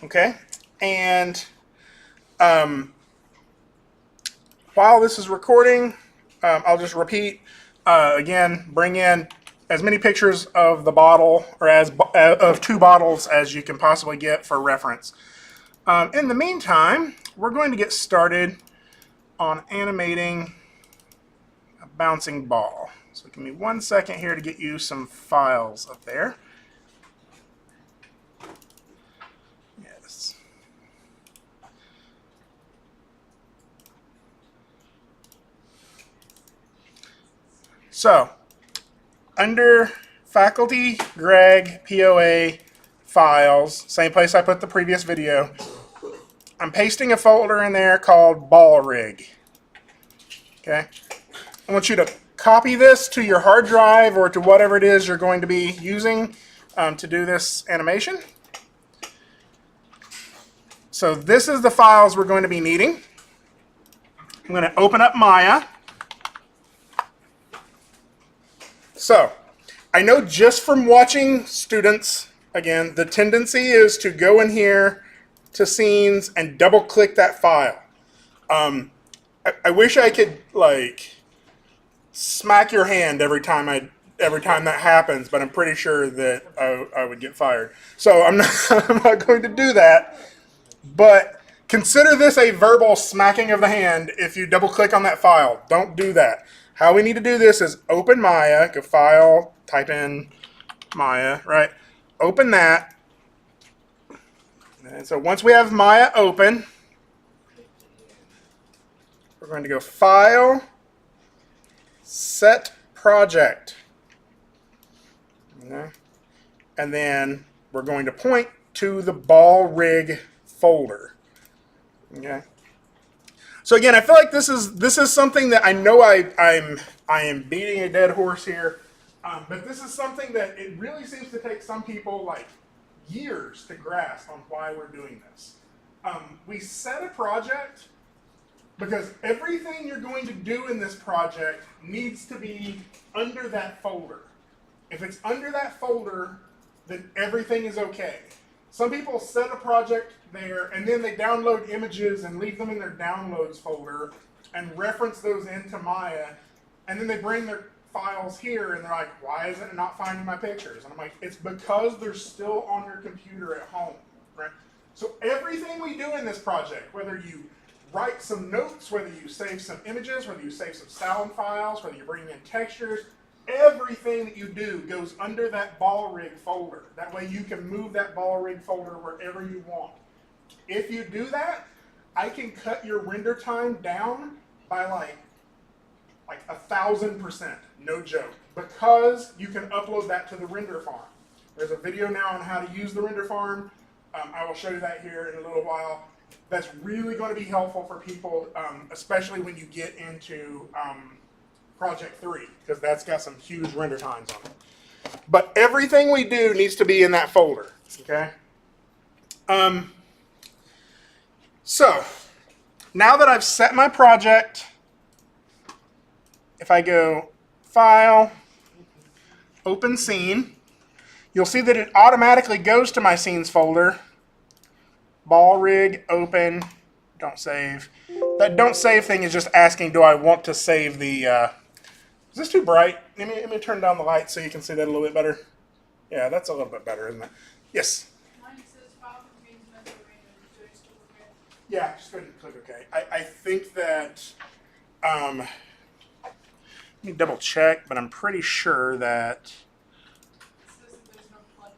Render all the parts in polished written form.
Okay, and while this is recording, I'll just repeat again. Bring in as many pictures of the bottle or of two bottles as you can possibly get for reference. In the meantime, we're going to get started on animating a bouncing ball. So give me 1 second here to get you some files up there. Yes. So, under Faculty, Greg, POA, Files, same place I put the previous video, I'm pasting a folder in there called Ball Rig. Okay? I want you to copy this to your hard drive or to whatever it is you're going to be using to do this animation. So this is the files we're going to be needing. I'm going to open up Maya. So I know just from watching students, again, the tendency is to go in here to scenes and double click that file. I wish I could like smack your hand every time that happens, but I'm pretty sure that I would get fired. So I'm not going to do that. But consider this a verbal smacking of the hand if you double click on that file. Don't do that. How we need to do this is open Maya, go File, type in Maya, right? Open that. And so once we have Maya open, we're going to go File, Set Project. Okay. And then we're going to point to the Ball Rig folder. Okay. So again, I feel like this is something that I know I am beating a dead horse here, but this is something that it really seems to take some people like years to grasp on why we're doing this. We set a project because everything you're going to do in this project needs to be under that folder. If it's under that folder, then everything is okay. Some people set a project there and then they download images and leave them in their downloads folder and reference those into Maya, and then they bring their files here and they're like, why is it not finding my pictures? And I'm like, it's because they're still on your computer at home, right? So everything we do in this project, whether you write some notes, whether you save some images, whether you save some sound files, whether you're bringing in textures, everything that you do goes under that Ball Rig folder. That way you can move that Ball Rig folder wherever you want. If you do that, I can cut your render time down by like 1,000%, no joke, because you can upload that to the render farm. There's a video now on how to use the render farm. I will show you that here in a little while. That's really going to be helpful for people, especially when you get into Project 3, because that's got some huge render times on it. But everything we do needs to be in that folder, okay? So, now that I've set my project, if I go File, Open Scene, you'll see that it automatically goes to my Scenes folder. Ball Rig, Open, Don't Save. That Don't Save thing is just asking, do I want to save the... Is this too bright? Let me turn down the light so you can see that a little bit better. Yeah, that's a little bit better, isn't it? Yes? Mine says file contains mental range. Do I still okay? Yeah, just go ahead and click OK. I think that... let me double check, but I'm pretty sure that... It says that there's no plugin.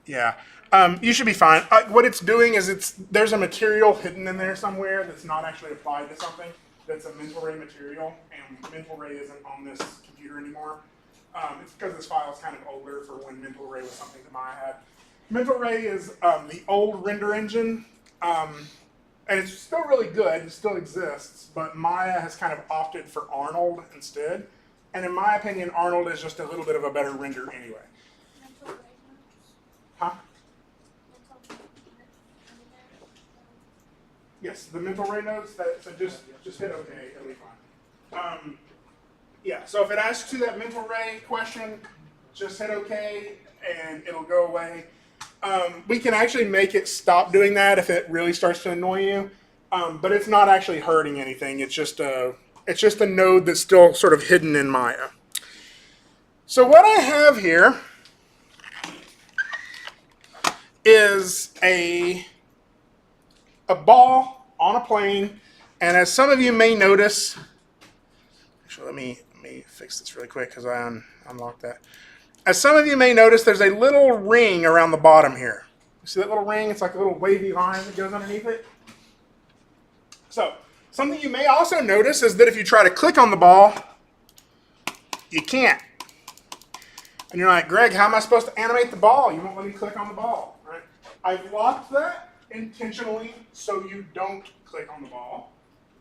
Yeah. You should be fine. What it's doing is there's a material hidden in there somewhere that's not actually applied to something. That's a mental ray material, and mental ray isn't on this computer anymore. It's because this file is kind of older for when mental ray was something that Maya had. Mental ray is the old render engine, and it's still really good. It still exists, but Maya has kind of opted for Arnold instead. And in my opinion, Arnold is just a little bit of a better render anyway. Mental range notes? Huh? Mental. Yes, the mental ray notes. So just hit OK. It'll be fine. Yeah. So if it asks you that mental ray question, just hit OK and it'll go away. We can actually make it stop doing that if it really starts to annoy you, but it's not actually hurting anything. It's just a node that's still sort of hidden in Maya. So what I have here is a ball on a plane, and as some of you may notice, actually let me fix this really quick because I unlocked that. As some of you may notice, there's a little ring around the bottom here. You see that little ring? It's like a little wavy line that goes underneath it. So something you may also notice is that if you try to click on the ball, you can't. And you're like, Greg, how am I supposed to animate the ball? You won't let me click on the ball, right? I've locked that intentionally so you don't click on the ball.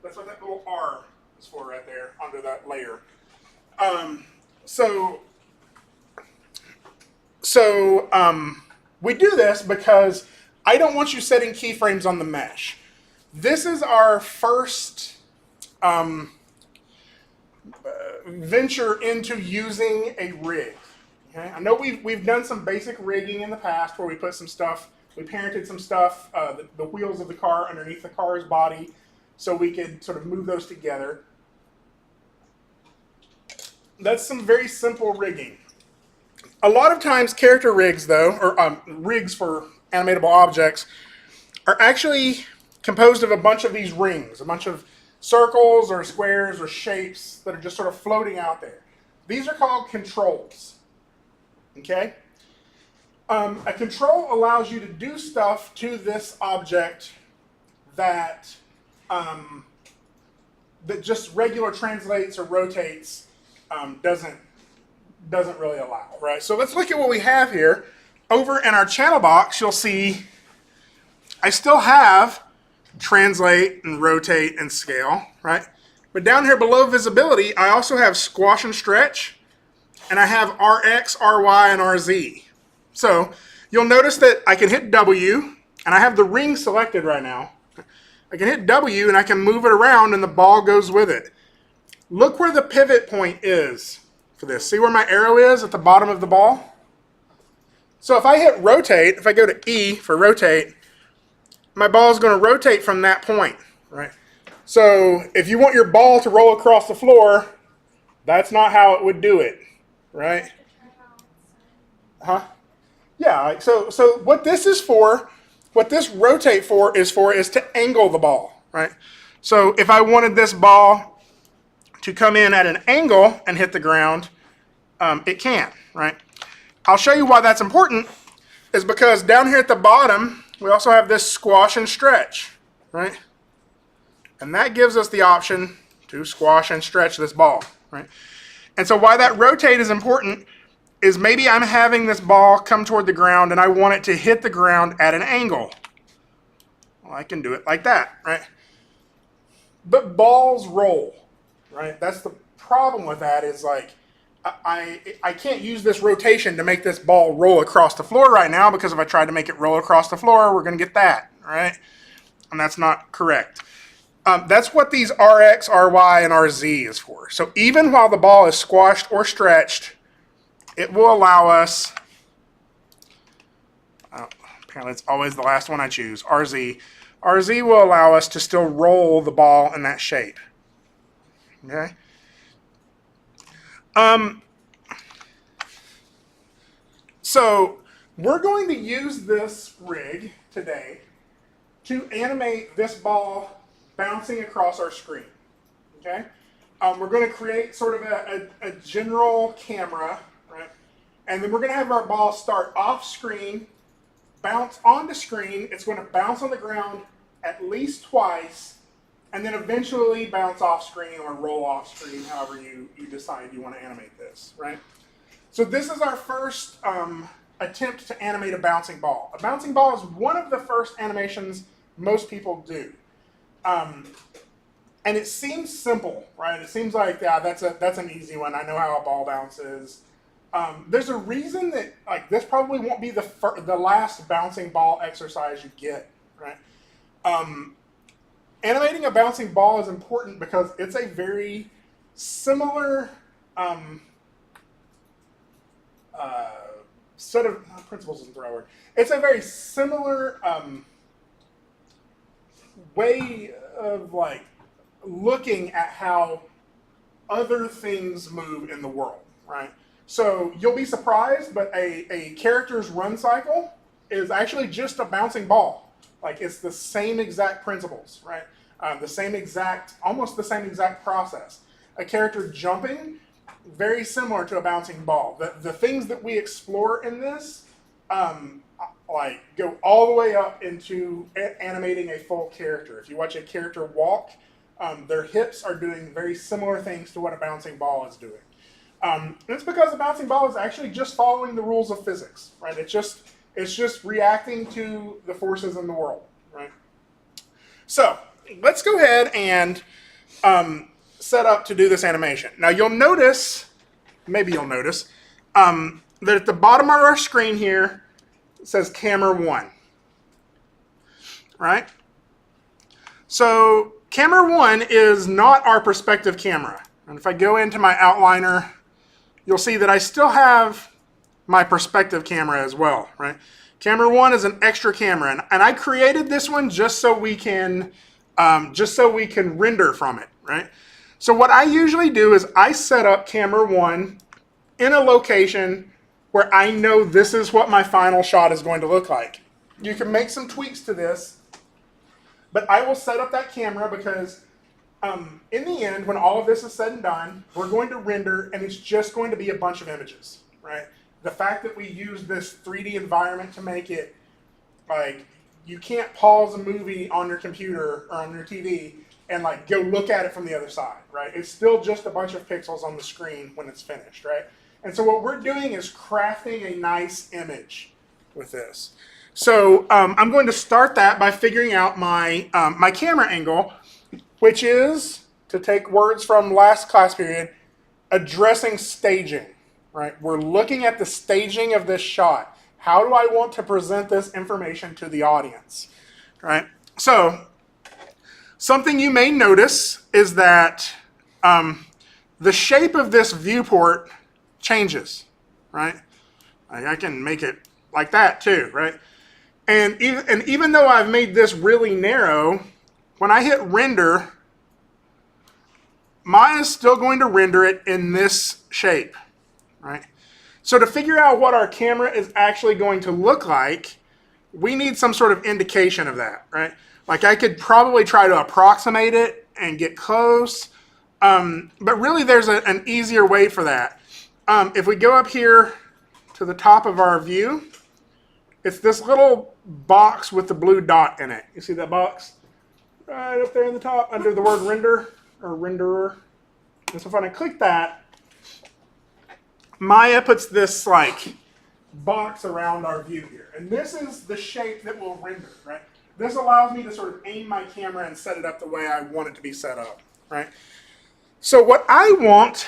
That's what that little R is for right there under that layer. We do this because I don't want you setting keyframes on the mesh. This is our first venture into using a rig. Okay? I know we've done some basic rigging in the past where we put some stuff, we parented some stuff, the wheels of the car underneath the car's body so we could sort of move those together. That's some very simple rigging. A lot of times character rigs, though, or rigs for animatable objects, are actually composed of a bunch of these rings, a bunch of circles or squares or shapes that are just sort of floating out there. These are called controls. Okay? A control allows you to do stuff to this object that just regular translates or rotates doesn't really allow, right? So let's look at what we have here. Over in our channel box, you'll see I still have translate and rotate and scale, right? But down here below visibility, I also have squash and stretch, and I have RX, RY, and RZ. So you'll notice that I can hit W, and I have the ring selected right now. I can hit W, and I can move it around, and the ball goes with it. Look where the pivot point is for this. See where my arrow is at the bottom of the ball? So if I hit rotate, if I go to E for rotate, my ball is going to rotate from that point, right? So if you want your ball to roll across the floor, that's not how it would do it, right? Huh? Yeah, so what this is for, what this rotate for is to angle the ball, right? So if I wanted this ball to come in at an angle and hit the ground, it can, right? I'll show you why that's important, is because down here at the bottom, we also have this squash and stretch, right? And that gives us the option to squash and stretch this ball, right? And so why that rotate is important is maybe I'm having this ball come toward the ground and I want it to hit the ground at an angle. Well, I can do it like that, right? But balls roll, right? That's the problem with that is like, I can't use this rotation to make this ball roll across the floor right now, because if I tried to make it roll across the floor, we're going to get that, right? And that's not correct. That's what these RX, RY, and RZ is for. So even while the ball is squashed or stretched, it will allow us, apparently it's always the last one I choose, RZ. RZ will allow us to still roll the ball in that shape. Okay? So we're going to use this rig today to animate this ball bouncing across our screen. Okay? We're going to create sort of a general camera, right? And then we're going to have our ball start off screen, bounce onto screen. It's going to bounce on the ground at least twice, and then eventually bounce off screen or roll off screen, however you decide you want to animate this, right? So this is our first attempt to animate a bouncing ball. A bouncing ball is one of the first animations most people do. And it seems simple, right? It seems like, yeah, that's an easy one. I know how a ball bounces. There's a reason that like this probably won't be the last bouncing ball exercise you get, right? Animating a bouncing ball is important because it's a very similar set of principles isn't the right word. It's a very similar way of like looking at how other things move in the world, right? So you'll be surprised, but a character's run cycle is actually just a bouncing ball. Like it's the same exact principles, right? Almost the same exact process. A character jumping, very similar to a bouncing ball. The things that we explore in this, like go all the way up into animating a full character. If you watch a character walk, their hips are doing very similar things to what a bouncing ball is doing. And it's because the bouncing ball is actually just following the rules of physics, right? It's just reacting to the forces in the world, right? So let's go ahead and set up to do this animation. Now you'll notice, maybe you'll notice, that at the bottom of our screen here, it says camera 1, right? So camera 1 is not our perspective camera. And if I go into my outliner, you'll see that I still have my perspective camera as well, right? Camera 1 is an extra camera, and I created this one just so we can render from it, right? So what I usually do is I set up camera 1 in a location where I know this is what my final shot is going to look like. You can make some tweaks to this, but I will set up that camera because in the end, when all of this is said and done, we're going to render, and it's just going to be a bunch of images, right? The fact that we use this 3D environment to make it, like, you can't pause a movie on your computer or on your TV and, like, go look at it from the other side, right? It's still just a bunch of pixels on the screen when it's finished, right? And so what we're doing is crafting a nice image with this. So I'm going to start that by figuring out my, my camera angle, which is, to take words from last class period, addressing staging, right? We're looking at the staging of this shot. How do I want to present this information to the audience, right? So something you may notice is that the shape of this viewport changes, right? I can make it like that too, right? And even though I've made this really narrow, when I hit render, Maya is still going to render it in this shape, right? So to figure out what our camera is actually going to look like, we need some sort of indication of that, right? Like I could probably try to approximate it and get close, but really there's an easier way for that. If we go up here to the top of our view, it's this little box with the blue dot in it. You see that box? Right up there in the top under the word render or renderer. And so when I click that, Maya puts this like box around our view here. And this is the shape that will render, right? This allows me to sort of aim my camera and set it up the way I want it to be set up, right? So what I want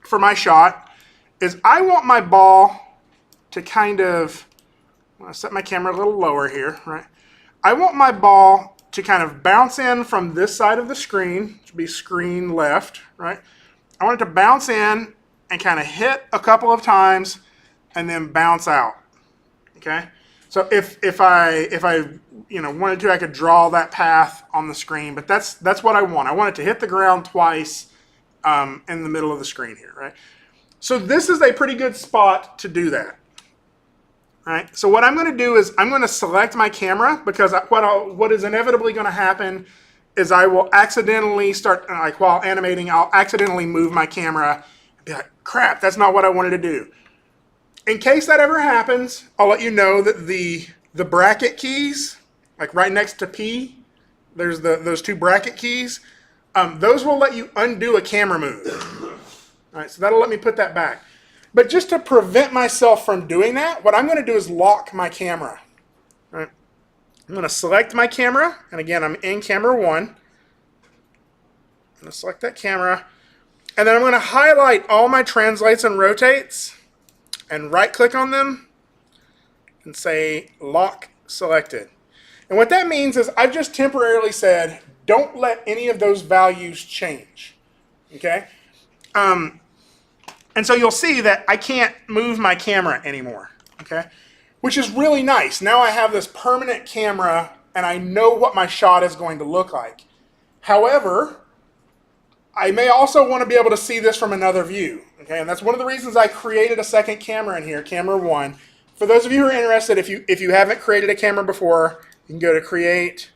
for my shot is I want my ball to kind of, I'm going to set my camera a little lower here, right? I want my ball to kind of bounce in from this side of the screen, which would be screen left, right? I want it to bounce in and kind of hit a couple of times and then bounce out, okay? So if I wanted to, I could draw that path on the screen, but that's what I want. I want it to hit the ground twice in the middle of the screen here, right? So this is a pretty good spot to do that. Right? So what I'm going to do is I'm going to select my camera because what is inevitably going to happen is I will accidentally start, like while animating, I'll accidentally move my camera and be like, crap, that's not what I wanted to do. In case that ever happens, I'll let you know that the bracket keys, like right next to P, there's those two bracket keys, those will let you undo a camera move. All right, so that'll let me put that back. But just to prevent myself from doing that, what I'm going to do is lock my camera. Right? I'm going to select my camera, and again, I'm in camera 1. I'm going to select that camera, and then I'm going to highlight all my translates and rotates, and right-click on them, and say lock selected. And what that means is I've just temporarily said, don't let any of those values change. Okay? And so you'll see that I can't move my camera anymore, okay? Which is really nice. Now I have this permanent camera and I know what my shot is going to look like. However, I may also want to be able to see this from another view, okay? And that's one of the reasons I created a second camera in here, camera 1. For those of you who are interested, if you haven't created a camera before, you can go to Create,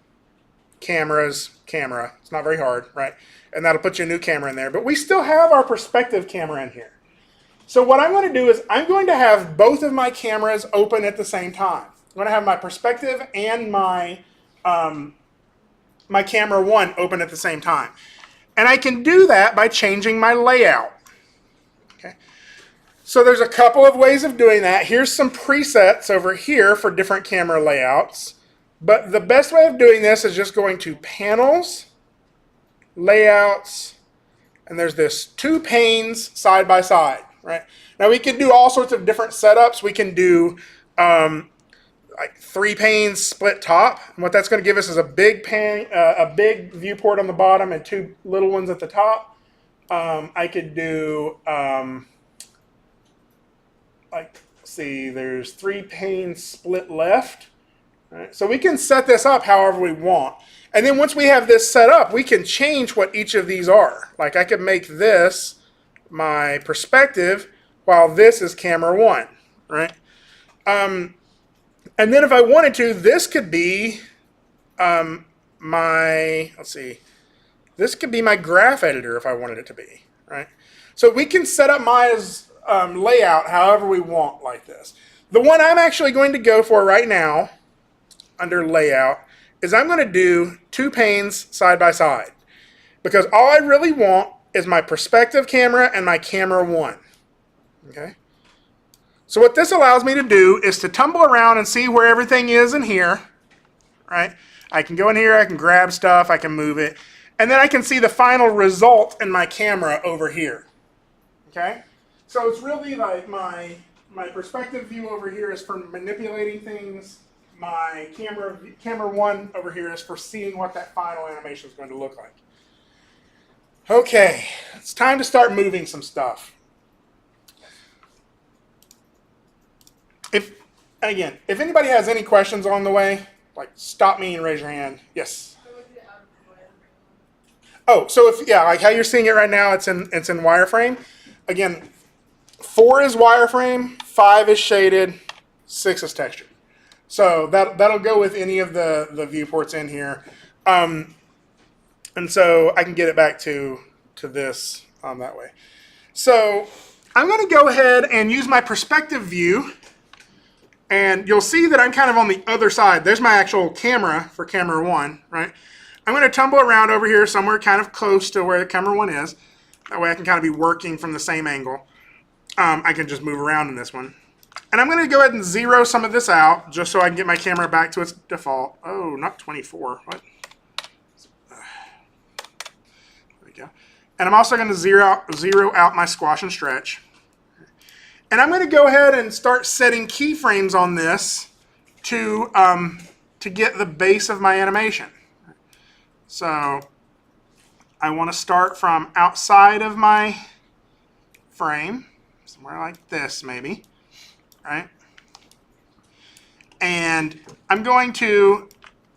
Cameras, Camera. It's not very hard, right? And that'll put you a new camera in there. But we still have our perspective camera in here. So what I'm going to do is I'm going to have both of my cameras open at the same time. I'm going to have my perspective and my camera 1 open at the same time. And I can do that by changing my layout. Okay. So there's a couple of ways of doing that. Here's some presets over here for different camera layouts. But the best way of doing this is just going to Panels, Layouts, and there's this 2 panes side by side. Right. Now we can do all sorts of different setups. We can do like 3 panes split top. And what that's going to give us is a big big viewport on the bottom and 2 little ones at the top. I could do like, see, there's 3 panes split left. Right. So we can set this up however we want. And then once we have this set up, we can change what each of these are. Like I could make this my perspective while this is camera 1, right? And then if I wanted to, this could be this could be my graph editor if I wanted it to be, right? So we can set up my layout however we want like this. The one I'm actually going to go for right now under layout is I'm going to do 2 panes side by side because all I really want is my perspective camera and my camera 1. Okay. So what this allows me to do is to tumble around and see where everything is in here. Right. I can go in here, I can grab stuff, I can move it, and then I can see the final result in my camera over here. Okay. So it's really like my perspective view over here is for manipulating things. My camera 1 over here is for seeing what that final animation is going to look like. Okay, it's time to start moving some stuff. If anybody has any questions on the way, like stop me and raise your hand. Yes. Oh, so like how you're seeing it right now, it's in wireframe. Again, 4 is wireframe, 5 is shaded, 6 is textured. So that'll go with any of the viewports in here. And so I can get it back to this that way. So I'm going to go ahead and use my perspective view. And you'll see that I'm kind of on the other side. There's my actual camera for camera 1, right? I'm going to tumble around over here somewhere kind of close to where the camera 1 is. That way I can kind of be working from the same angle. I can just move around in this one. And I'm going to go ahead and zero some of this out just so I can get my camera back to its default. Oh, not 24. What? And I'm also going to zero out my squash and stretch. And I'm going to go ahead and start setting keyframes on this to get the base of my animation. So I want to start from outside of my frame, somewhere like this maybe, right? And I'm going to,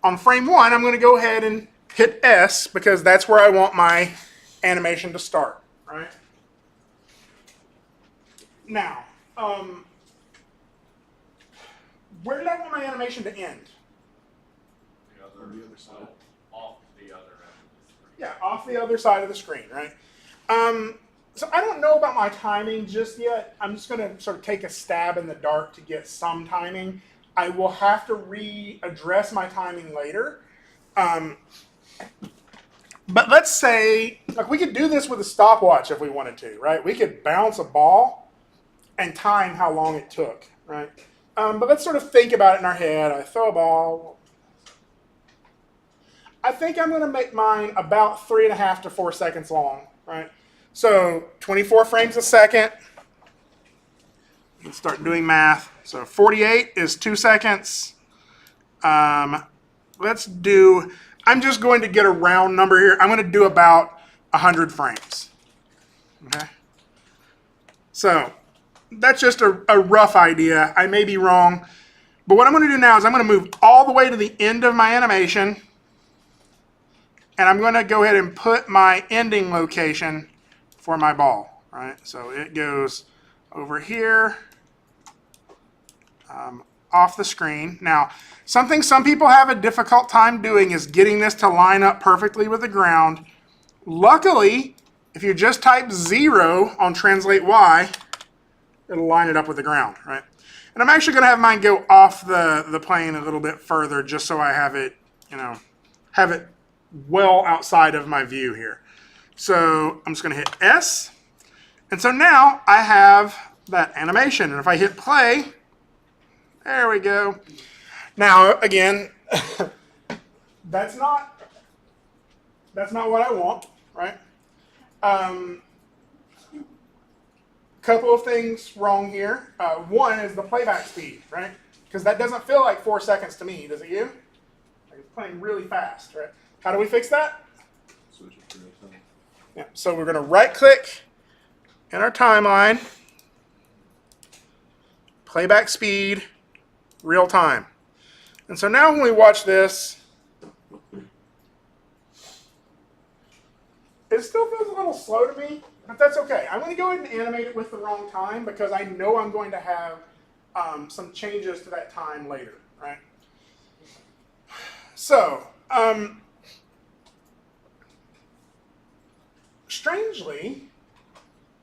on frame 1, I'm going to go ahead and hit S because that's where I want my animation to start, right? Now, where did I want my animation to end? The other side. Off the other end of the screen. Yeah, off the other side of the screen, right? So I don't know about my timing just yet. I'm just going to sort of take a stab in the dark to get some timing. I will have to readdress my timing later. But let's say, like, we could do this with a stopwatch if we wanted to, right? We could bounce a ball and time how long it took, right? But let's sort of think about it in our head. I throw a ball. I think I'm going to make mine about 3.5 to 4 seconds long, right? So 24 frames a second. Let's start doing math. So 48 is 2 seconds. Let's do... I'm just going to get a round number here. I'm going to do about 100 frames. Okay. So that's just a rough idea. I may be wrong. But what I'm going to do now is I'm going to move all the way to the end of my animation. And I'm going to go ahead and put my ending location for my ball. Right? So it goes over here, off the screen. Now, something some people have a difficult time doing is getting this to line up perfectly with the ground. Luckily, if you just type 0 on Translate Y, it'll line it up with the ground, right? And I'm actually going to have mine go off the plane a little bit further just so I have it, have it well outside of my view here. So I'm just going to hit S. And so now I have that animation. And if I hit play, there we go. Now, again, that's not what I want, right? Couple of things wrong here. One is the playback speed, right? Because that doesn't feel like 4 seconds to me, does it you? Like it's playing really fast, right? How do we fix that? Switch it to real time. Yeah, so we're going to right-click in our timeline, playback speed, real time. And so now when we watch this, it still feels a little slow to me, but that's okay. I'm going to go ahead and animate it with the wrong time because I know I'm going to have some changes to that time later, right? So, strangely,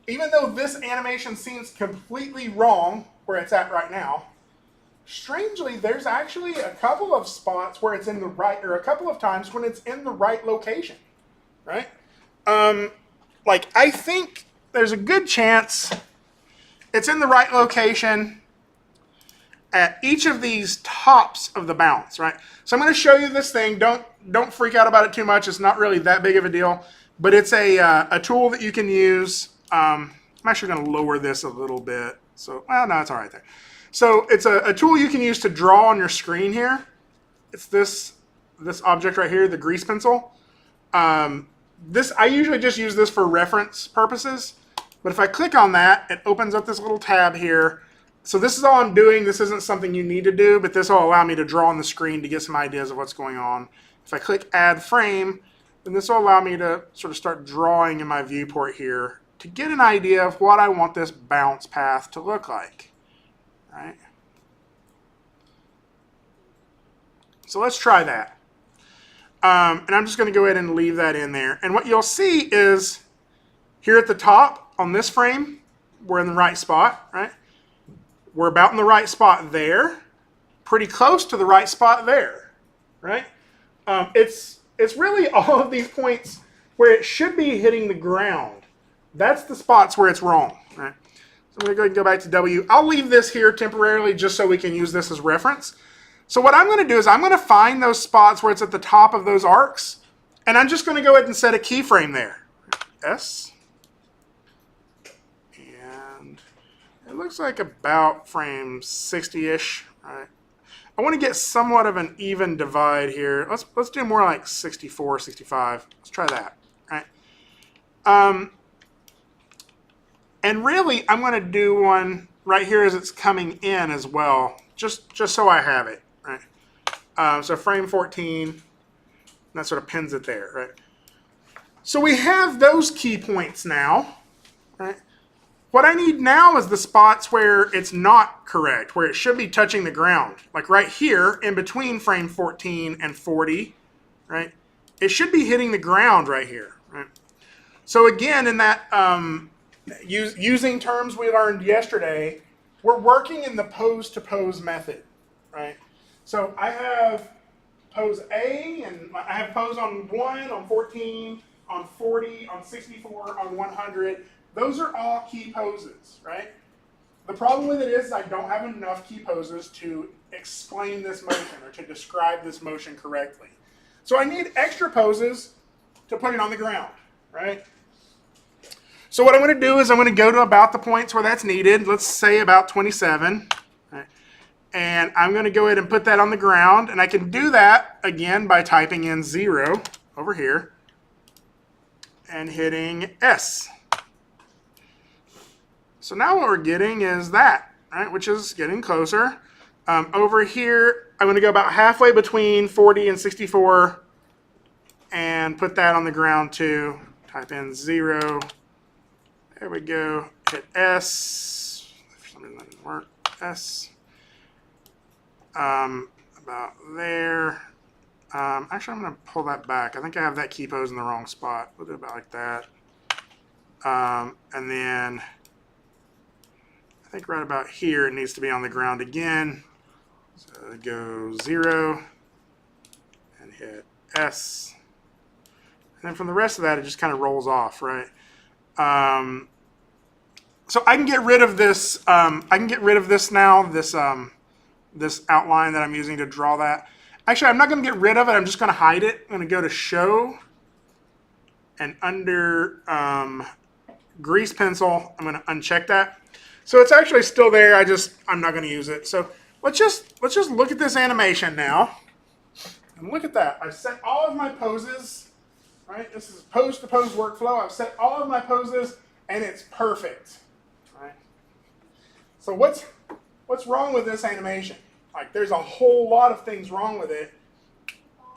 even though this animation seems completely wrong where it's at right now, strangely, there's actually a couple of spots where it's in the right, or a couple of times when it's in the right location, right? Like, I think there's a good chance it's in the right location at each of these tops of the bounce, right? So I'm going to show you this thing. Don't freak out about it too much. It's not really that big of a deal, but it's a tool that you can use. I'm actually going to lower this a little bit. So, well, no, it's all right there. So it's a tool you can use to draw on your screen here. It's this object right here, the grease pencil. I usually just use this for reference purposes, but if I click on that, it opens up this little tab here. So this is all I'm doing. This isn't something you need to do, but this will allow me to draw on the screen to get some ideas of what's going on. If I click Add Frame, then this will allow me to sort of start drawing in my viewport here to get an idea of what I want this bounce path to look like. All right? So let's try that. And I'm just going to go ahead and leave that in there. And what you'll see is here at the top on this frame, we're in the right spot, right? We're about in the right spot there, pretty close to the right spot there, right? It's really all of these points where it should be hitting the ground. That's the spots where it's wrong, right? So I'm going to go ahead and go back to W. I'll leave this here temporarily just so we can use this as reference. So what I'm going to do is I'm going to find those spots where it's at the top of those arcs, and I'm just going to go ahead and set a keyframe there. S. And it looks like about frame 60-ish. Right? I want to get somewhat of an even divide here. Let's do more like 64, 65. Let's try that. Right? And really, I'm going to do one right here as it's coming in as well, just so I have it. Right? So frame 14, that sort of pins it there. Right? So we have those key points now. Right? What I need now is the spots where it's not correct, where it should be touching the ground. Like right here, in between frame 14 and 40, right? It should be hitting the ground right here. Right? So again, in that using terms we learned yesterday, we're working in the pose-to-pose method, right? So I have pose A, and I have pose on 1, on 14, on 40, on 64, on 100. Those are all key poses, right? The problem with it is I don't have enough key poses to explain this motion or to describe this motion correctly. So I need extra poses to put it on the ground, right? So what I'm going to do is I'm going to go to about the points where that's needed. Let's say about 27. Right? And I'm going to go ahead and put that on the ground. And I can do that, again, by typing in 0 over here and hitting S. So now what we're getting is that, right, which is getting closer. Over here, I'm going to go about halfway between 40 and 64 and put that on the ground too. Type in 0. There we go. Hit S. For some reason that didn't work. S. About there. Actually, I'm going to pull that back. I think I have that key pose in the wrong spot. We'll do it about like that. And then I think right about here it needs to be on the ground again. So go 0 and hit S. And then from the rest of that, it just kind of rolls off, right? So I can get rid of this. I can get rid of this now. This outline that I'm using to draw that. Actually, I'm not going to get rid of it. I'm just going to hide it. I'm going to go to Show, and under Grease Pencil, I'm going to uncheck that. So it's actually still there. I'm not going to use it. So let's just look at this animation now, and look at that. I've set all of my poses. Right, this is pose to pose workflow. I've set all of my poses, and it's perfect. Right. So what's wrong with this animation? Like, there's a whole lot of things wrong with it,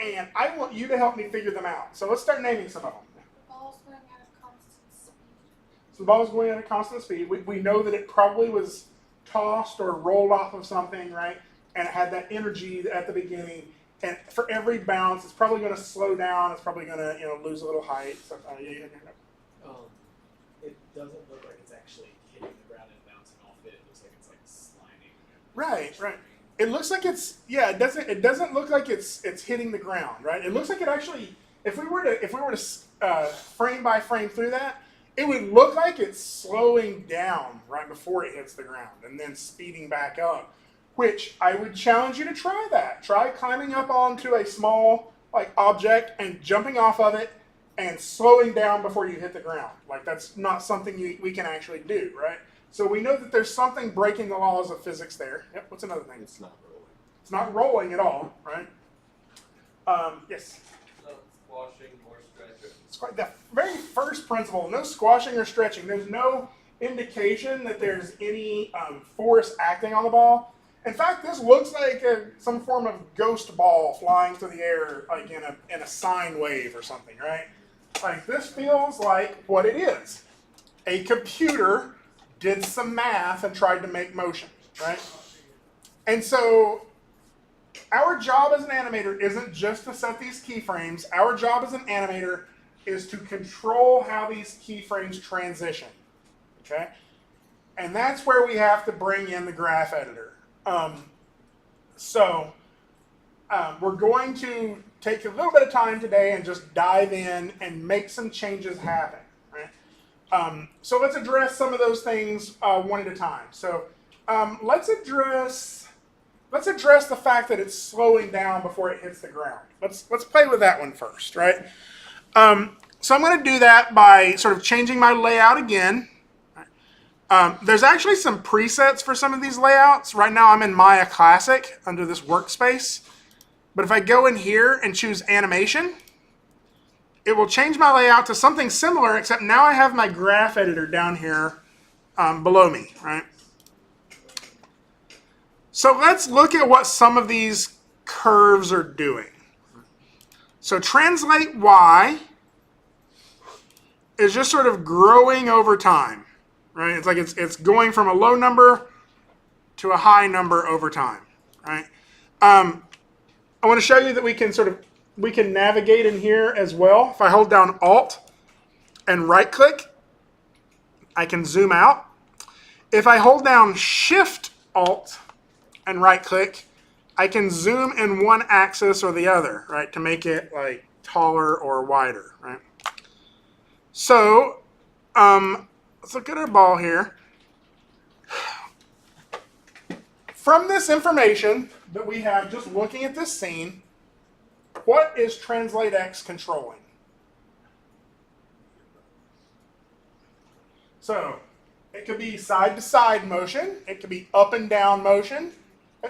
and I want you to help me figure them out. So let's start naming some of them. The ball's going at a constant speed. So the ball's going at a constant speed. We know that it probably was tossed or rolled off of something, right? And it had that energy at the beginning. And for every bounce, it's probably going to slow down. It's probably going to lose a little height. So, It doesn't look like it's actually hitting the ground and bouncing off it. It looks like it's like sliding. Right. It looks like it's It doesn't look like it's hitting the ground, right? It looks like it actually. If we were to frame by frame through that, it would look like it's slowing down right before it hits the ground and then speeding back up. Which I would challenge you to try that. Try climbing up onto a small object and jumping off of it and slowing down before you hit the ground. Like, that's not something we can actually do, right? So we know that there's something breaking the laws of physics there. Yep. What's another thing? It's not rolling. It's not rolling at all, right? Yes. No squashing or stretching. It's quite the very first principle. No squashing or stretching. There's no indication that there's any force acting on the ball. In fact, this looks like some form of ghost ball flying through the air, like in a sine wave or something, right? Like, this feels like what it is. A computer did some math and tried to make motion, right? And so our job as an animator isn't just to set these keyframes. Our job as an animator is to control how these keyframes transition, okay? And that's where we have to bring in the graph editor. We're going to take a little bit of time today and just dive in and make some changes happen, right? So let's address some of those things one at a time. So let's address the fact that it's slowing down before it hits the ground. Let's play with that one first, right? So I'm going to do that by sort of changing my layout again. There's actually some presets for some of these layouts. Right now I'm in Maya Classic under this workspace. But if I go in here and choose animation, it will change my layout to something similar, except now I have my graph editor down here below me, right? So let's look at what some of these curves are doing. So translate Y is just sort of growing over time. Right? It's like it's going from a low number to a high number over time, right? I want to show you that we can navigate in here as well. If I hold down Alt and right click, I can zoom out. If I hold down Shift Alt and right click, I can zoom in one axis or the other, right, to make it like taller or wider, right? So let's look at our ball here. From this information that we have just looking at this scene, what is Translate X controlling? So it could be side to side motion, it could be up and down motion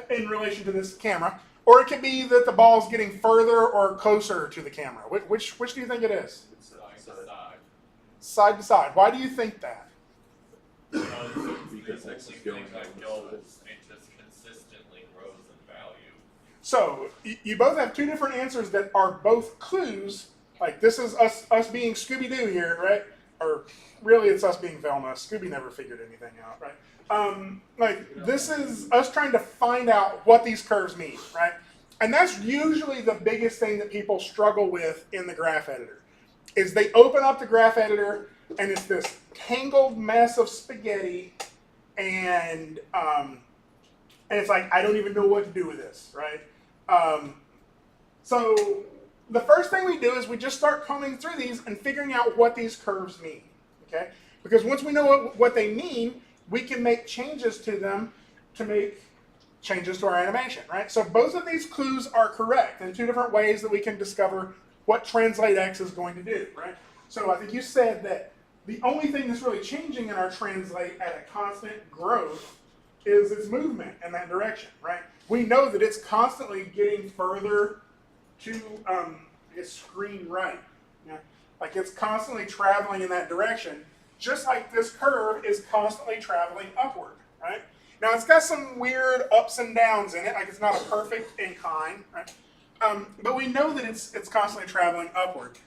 in relation to this camera, or it could be that the ball's getting further or closer to the camera. Which do you think it is? Side to side. Side to side. Why do you think that? Because The only thing I know is it just consistently grows in value. So you both have two different answers that are both clues. Like this is us being Scooby Doo here, right? Or really, it's us being Velma. Scooby never figured anything out, right? Like this is us trying to find out what these curves mean, right? And that's usually the biggest thing that people struggle with in the graph editor, is they open up the graph editor and it's this tangled mess of spaghetti, and it's like I don't even know what to do with this, right? So the first thing we do is we just start combing through these and figuring out what these curves mean, okay? Because once we know what they mean, we can make changes to them to make changes to our animation, right? So both of these clues are correct in two different ways that we can discover what translate X is going to do, right? So I think you said that the only thing that's really changing in our translate at a constant growth is its movement in that direction, right? We know that it's constantly getting further to its screen right. Yeah? Like it's constantly traveling in that direction, just like this curve is constantly traveling upward, right? Now it's got some weird ups and downs in it, like it's not a perfect incline, right? But we know that it's constantly traveling upward.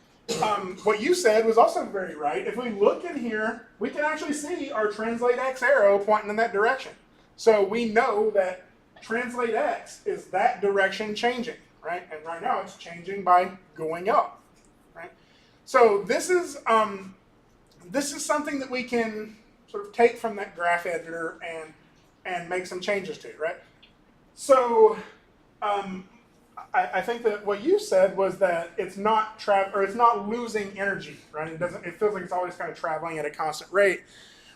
What you said was also very right. If we look in here, we can actually see our translate X arrow pointing in that direction. So we know that translate X is that direction changing, right? And right now it's changing by going up, right? So this is something that we can sort of take from that graph editor and make some changes to, right? So I think that what you said was that it's not it's not losing energy, right? It feels like it's always kind of traveling at a constant rate.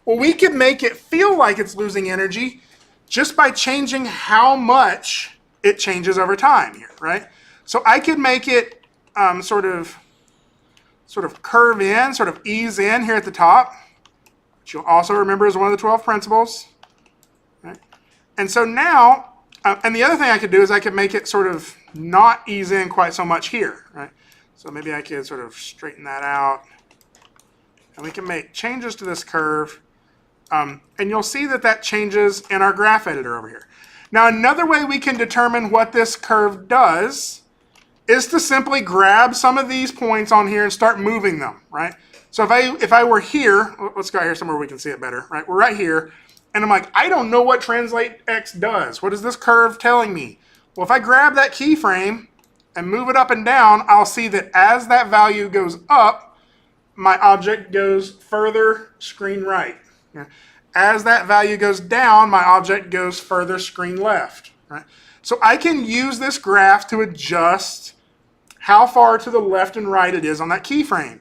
Well, we could make it feel like it's losing energy just by changing how much it changes over time here, right? So I could make it sort of curve in, sort of ease in here at the top, which you'll also remember is one of the 12 principles. Right? And so now, and the other thing I could do is I could make it sort of not ease in quite so much here, right? So maybe I could sort of straighten that out. And we can make changes to this curve. And you'll see that that changes in our graph editor over here. Now, another way we can determine what this curve does is to simply grab some of these points on here and start moving them, right? So if I were here, let's go here somewhere we can see it better, right? We're right here, and I'm like, I don't know what translate X does. What is this curve telling me? Well, if I grab that keyframe and move it up and down, I'll see that as that value goes up, my object goes further screen right. Yeah. As that value goes down, my object goes further screen left. Right? So I can use this graph to adjust how far to the left and right it is on that keyframe.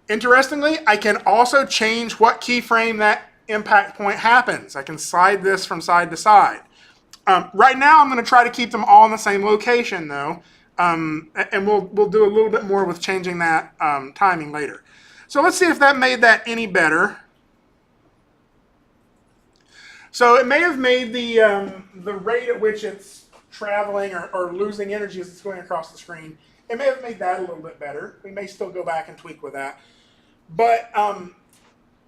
Interestingly, I can also change what keyframe that impact point happens. I can slide this from side to side. Right now, I'm going to try to keep them all in the same location, though, and we'll do a little bit more with changing that timing later. So let's see if that made that any better. So it may have made the rate at which it's traveling or losing energy as it's going across the screen, it may have made that a little bit better. We may still go back and tweak with that. But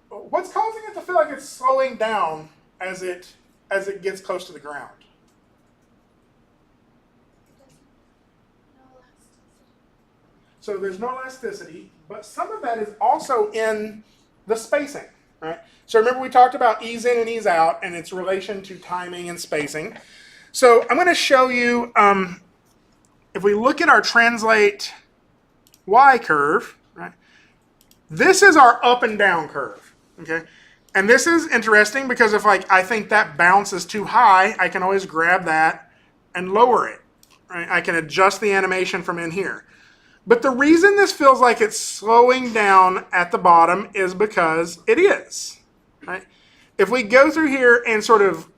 what's causing it to feel like it's slowing down as it gets close to the ground? So there's no elasticity, but some of that is also in the spacing, right? So remember we talked about ease in and ease out and its relation to timing and spacing. So I'm going to show you, if we look at our translate Y curve, right? This is our up and down curve, okay? And this is interesting because if I think that bounce is too high, I can always grab that and lower it, right? I can adjust the animation from in here. But the reason this feels like it's slowing down at the bottom is because it is, right? If we go through here and sort of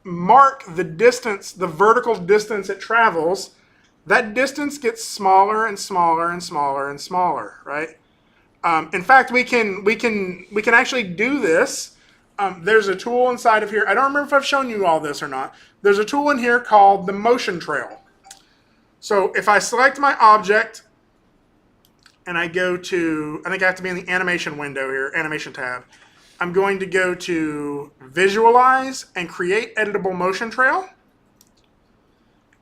mark the distance, the vertical distance it travels, that distance gets smaller and smaller and smaller and smaller, right? In fact, we can actually do this. There's a tool inside of here. I don't remember if I've shown you all this or not. There's a tool in here called the motion trail. So if I select my object and I go to, I think I have to be in the animation window here, animation tab. I'm going to go to Visualize and Create Editable Motion Trail.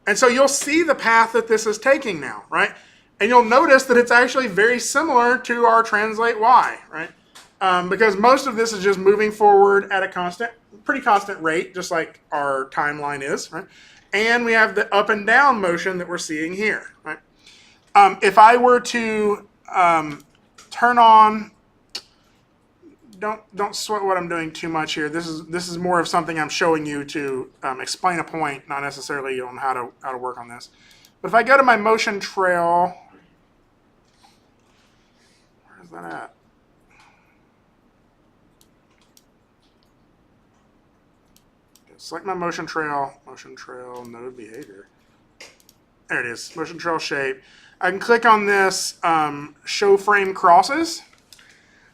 And so you'll see the path that this is taking now, right? And you'll notice that it's actually very similar to our translate Y, right? Because most of this is just moving forward at a pretty constant rate, just like our timeline is, right? And we have the up and down motion that we're seeing here, right? If I were to turn on, don't sweat what I'm doing too much here. This is more of something I'm showing you to explain a point, not necessarily on how to work on this. But if I go to my motion trail, where's that at? Select my motion trail, node behavior. There it is, motion trail shape. I can click on this show frame crosses.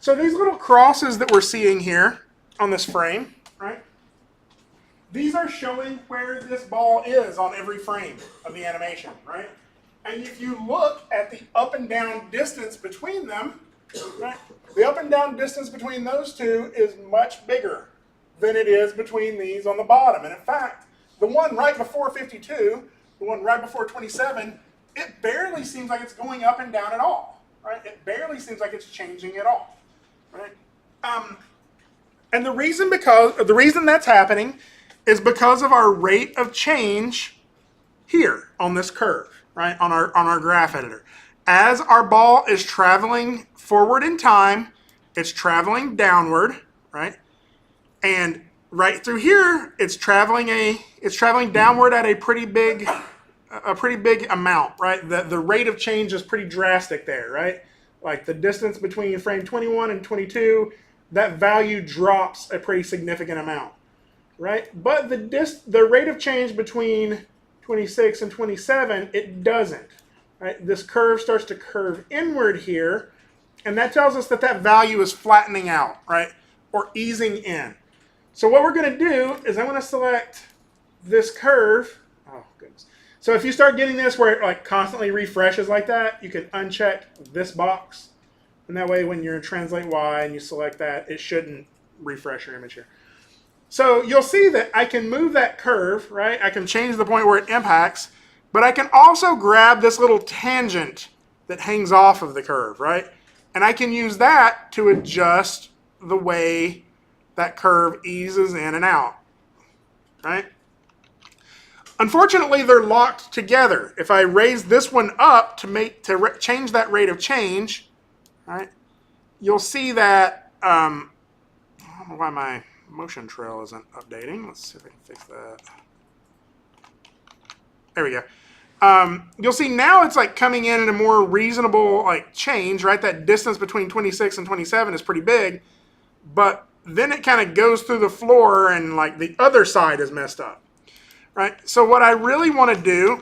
So these little crosses that we're seeing here on this frame, right? These are showing where this ball is on every frame of the animation, right? And if you look at the up and down distance between them, right? The up and down distance between those two is much bigger than it is between these on the bottom. And in fact, the one right before 52, the one right before 27, it barely seems like it's going up and down at all, right? It barely seems like it's changing at all, right? And the reason that's happening is because of our rate of change here on this curve, right? On our graph editor. As our ball is traveling forward in time, it's traveling downward, right? And right through here, it's traveling downward at a pretty big amount, right? The rate of change is pretty drastic there, right? Like the distance between frame 21 and 22, that value drops a pretty significant amount, right? But the rate of change between 26 and 27, it doesn't, right? This curve starts to curve inward here, and that tells us that value is flattening out, right? Or easing in. So what we're going to do is I'm going to select this curve. Oh, goodness. So if you start getting this where it like constantly refreshes like that, you can uncheck this box. And that way when you're in Translate Y and you select that, it shouldn't refresh your image here. So you'll see that I can move that curve, right? I can change the point where it impacts, but I can also grab this little tangent that hangs off of the curve, right? And I can use that to adjust the way that curve eases in and out, right? Unfortunately, they're locked together. If I raise this one up to change that rate of change, right, you'll see that, I don't know why my motion trail isn't updating. Let's see if I can fix that. There we go. You'll see now it's like coming in at a more reasonable like change, right? That distance between 26 and 27 is pretty big, but then it kind of goes through the floor and like the other side is messed up, right? So what I really want to do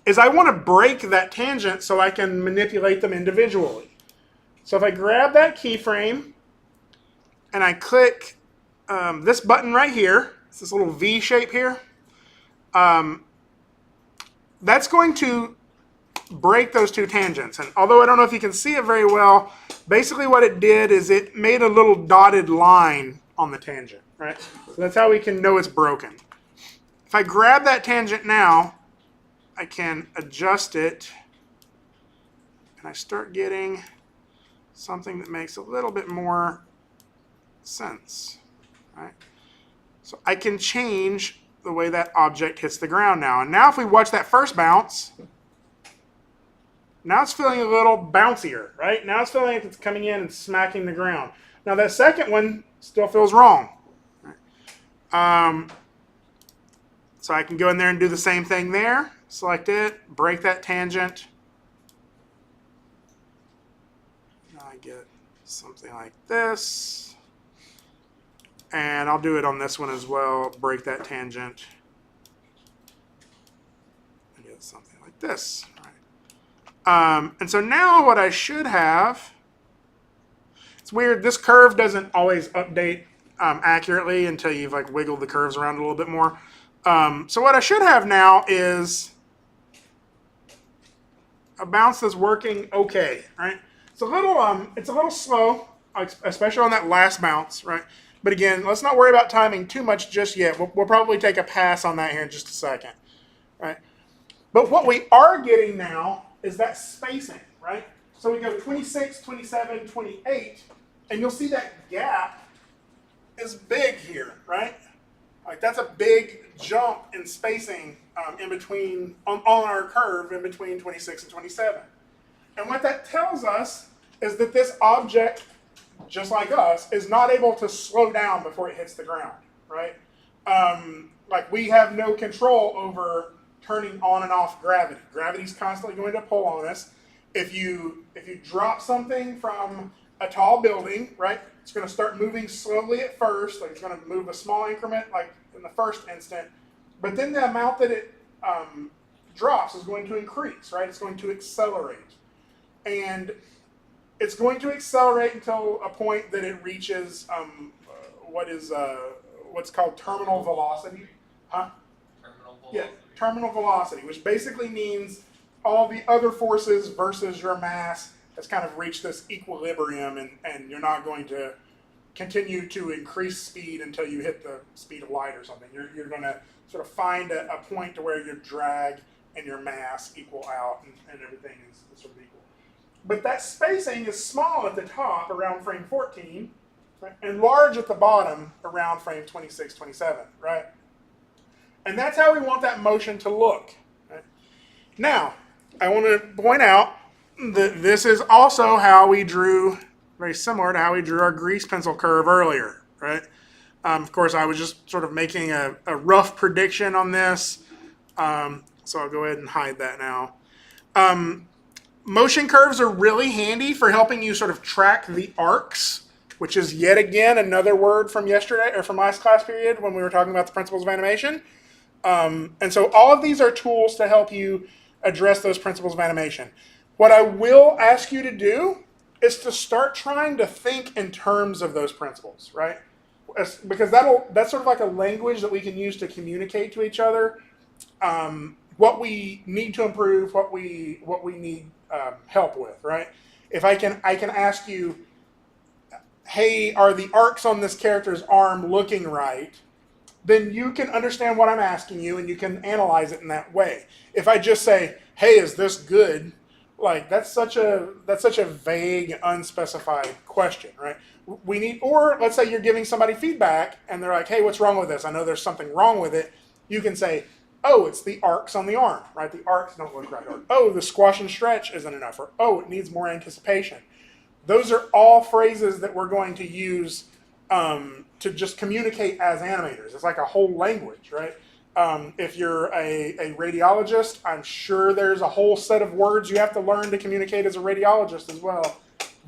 is I want to break that tangent so I can manipulate them individually. So if I grab that keyframe and I click this button right here, it's this little V shape here, that's going to break those two tangents. And although I don't know if you can see it very well, basically what it did is it made a little dotted line on the tangent, right? So that's how we can know it's broken. If I grab that tangent now, I can adjust it, and I start getting something that makes a little bit more sense, right? So I can change the way that object hits the ground now. And now if we watch that first bounce, now it's feeling a little bouncier, right? Now it's feeling like it's coming in and smacking the ground. Now that second one still feels wrong. Right? So I can go in there and do the same thing there. Select it, break that tangent. Now I get something like this. And I'll do it on this one as well. Break that tangent. I get something like this. And so now what I should have, it's weird, this curve doesn't always update accurately until you've like wiggled the curves around a little bit more. So what I should have now is a bounce that's working okay, right? It's a little slow, especially on that last bounce, right? But again, let's not worry about timing too much just yet. We'll probably take a pass on that here in just a second, right? But what we are getting now is that spacing, right? So we go 26, 27, 28, and you'll see that gap is big here, right? Like that's a big jump in spacing in between, on our curve in between 26 and 27. And what that tells us is that this object, just like us, is not able to slow down before it hits the ground, right? Like we have no control over turning on and off gravity. Gravity's constantly going to pull on us. If you drop something from a tall building, right, it's going to start moving slowly at first. Like it's going to move a small increment, like in the first instant, but then the amount that it drops is going to increase, right? It's going to accelerate, and it's going to accelerate until a point that it reaches what's called terminal velocity. Huh? Terminal velocity. Yeah, terminal velocity, which basically means all the other forces versus your mass has kind of reached this equilibrium, and you're not going to continue to increase speed until you hit the speed of light or something. You're going to sort of find a point to where your drag and your mass equal out, and everything is sort of equal. But that spacing is small at the top around frame 14, right, and large at the bottom around frame 26, 27, right? And that's how we want that motion to look. Right? Now, I want to point out that this is also how we drew, very similar to how we drew our grease pencil curve earlier, right? Of course, I was just sort of making a rough prediction on this, so I'll go ahead and hide that now. Motion curves are really handy for helping you sort of track the arcs, which is yet again another word from yesterday or from last class period when we were talking about the principles of animation. And so all of these are tools to help you address those principles of animation. What I will ask you to do is to start trying to think in terms of those principles, right? Because that's sort of like a language that we can use to communicate to each other what we need to improve, what we need help with, right? If I can ask you, hey, are the arcs on this character's arm looking right? Then you can understand what I'm asking you and you can analyze it in that way. If I just say, hey, is this good? Like that's such a vague, unspecified question, right? We need, or let's say you're giving somebody feedback and they're like, hey, what's wrong with this? I know there's something wrong with it. You can say, oh, it's the arcs on the arm, right? The arcs don't look right. Or, oh, the squash and stretch isn't enough. Or, oh, it needs more anticipation. Those are all phrases that we're going to use to just communicate as animators. It's like a whole language, right? If you're a radiologist, I'm sure there's a whole set of words you have to learn to communicate as a radiologist as well.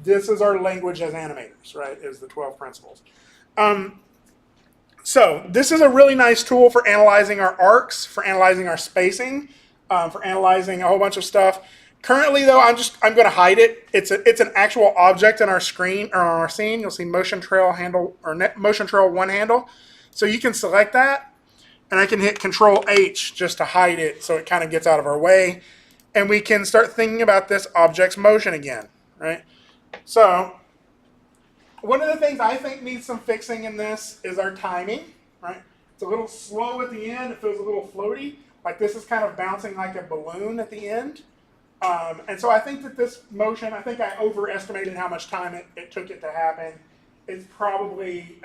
This is our language as animators, right? Is the 12 principles. So this is a really nice tool for analyzing our arcs, for analyzing our spacing, for analyzing a whole bunch of stuff. Currently, though, I'm going to hide it. It's an actual object in our screen or on our scene. You'll see motion trail handle or motion trail one handle. So you can select that, and I can hit Control H just to hide it, so it kind of gets out of our way, and we can start thinking about this object's motion again, right? So one of the things I think needs some fixing in this is our timing, right? It's a little slow at the end. It feels a little floaty. Like this is kind of bouncing like a balloon at the end. And so I think that this motion, I think I overestimated how much time it took it to happen. It's probably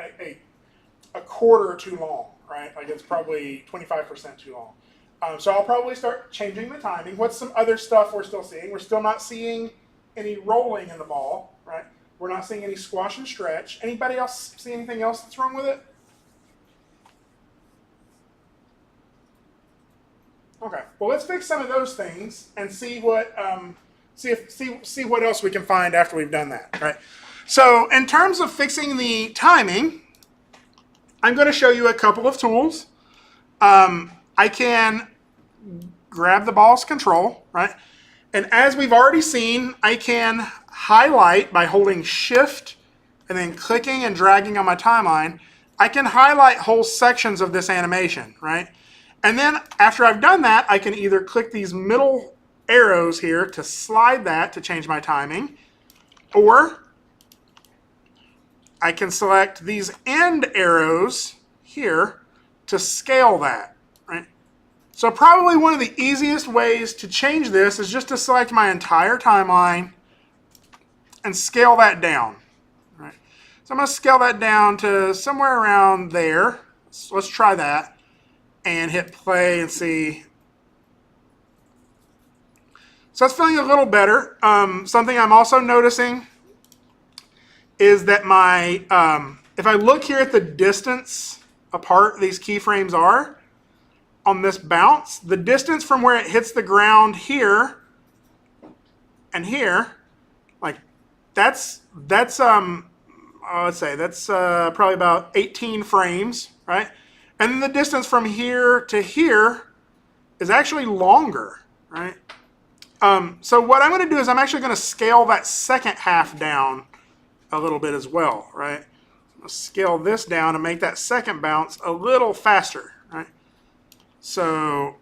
a quarter too long, right? Like it's probably 25% too long. So I'll probably start changing the timing. What's some other stuff we're still seeing? We're still not seeing any rolling in the ball, right? We're not seeing any squash and stretch. Anybody else see anything else that's wrong with it? Okay. Well, let's fix some of those things and see what see what else we can find after we've done that, right? So, in terms of fixing the timing, I'm going to show you a couple of tools. I can grab the ball's control, right? And as we've already seen, I can highlight by holding Shift and then clicking and dragging on my timeline. I can highlight whole sections of this animation, right? And then after I've done that, I can either click these middle arrows here to slide that to change my timing, or I can select these end arrows here to scale that, right? So probably one of the easiest ways to change this is just to select my entire timeline and scale that down, right? So I'm going to scale that down to somewhere around there. So let's try that and hit play and see. So it's feeling a little better. Something I'm also noticing is that my, if I look here at the distance apart these keyframes are on this bounce, the distance from where it hits the ground here and here, like let's say that's probably about 18 frames, right? And then the distance from here to here is actually longer, right? So what I'm going to do is I'm actually going to scale that second half down a little bit as well, right? I'm going to scale this down and make that second bounce a little faster, right? So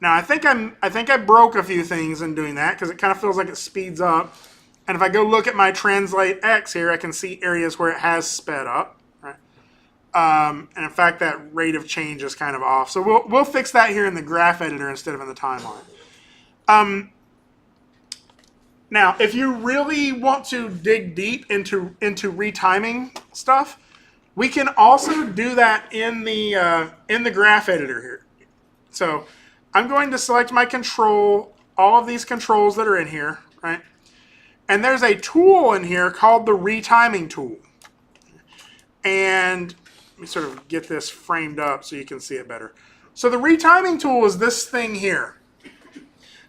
now I think I broke a few things in doing that because it kind of feels like it speeds up. And if I go look at my translate X here, I can see areas where it has sped up. Right? And in fact, that rate of change is kind of off. So we'll fix that here in the graph editor instead of in the timeline. Now, if you really want to dig deep into retiming stuff, we can also do that in the graph editor here. So I'm going to select my control, all of these controls that are in here, right? And there's a tool in here called the retiming tool. And let me sort of get this framed up so you can see it better. So the retiming tool is this thing here.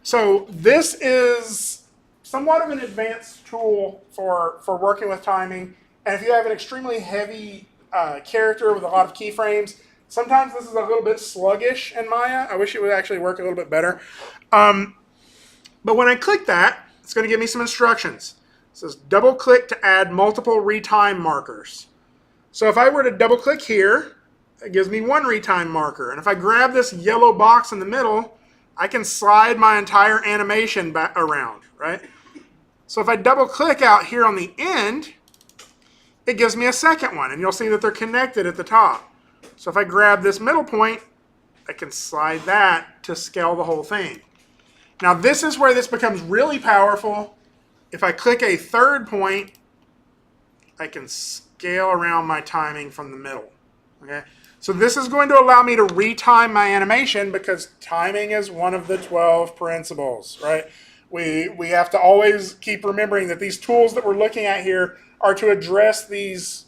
So this is somewhat of an advanced tool for working with timing. And if you have an extremely heavy character with a lot of keyframes, sometimes this is a little bit sluggish in Maya. I wish it would actually work a little bit better. But when I click that, it's going to give me some instructions. It says double click to add multiple retime markers. So if I were to double click here, it gives me one retime marker. And if I grab this yellow box in the middle, I can slide my entire animation back around, right? So if I double click out here on the end, it gives me a second one. And you'll see that they're connected at the top. So if I grab this middle point, I can slide that to scale the whole thing. Now this is where this becomes really powerful. If I click a third point, I can scale around my timing from the middle. Okay? So this is going to allow me to retime my animation because timing is one of the 12 principles, right? We have to always keep remembering that these tools that we're looking at here are to address these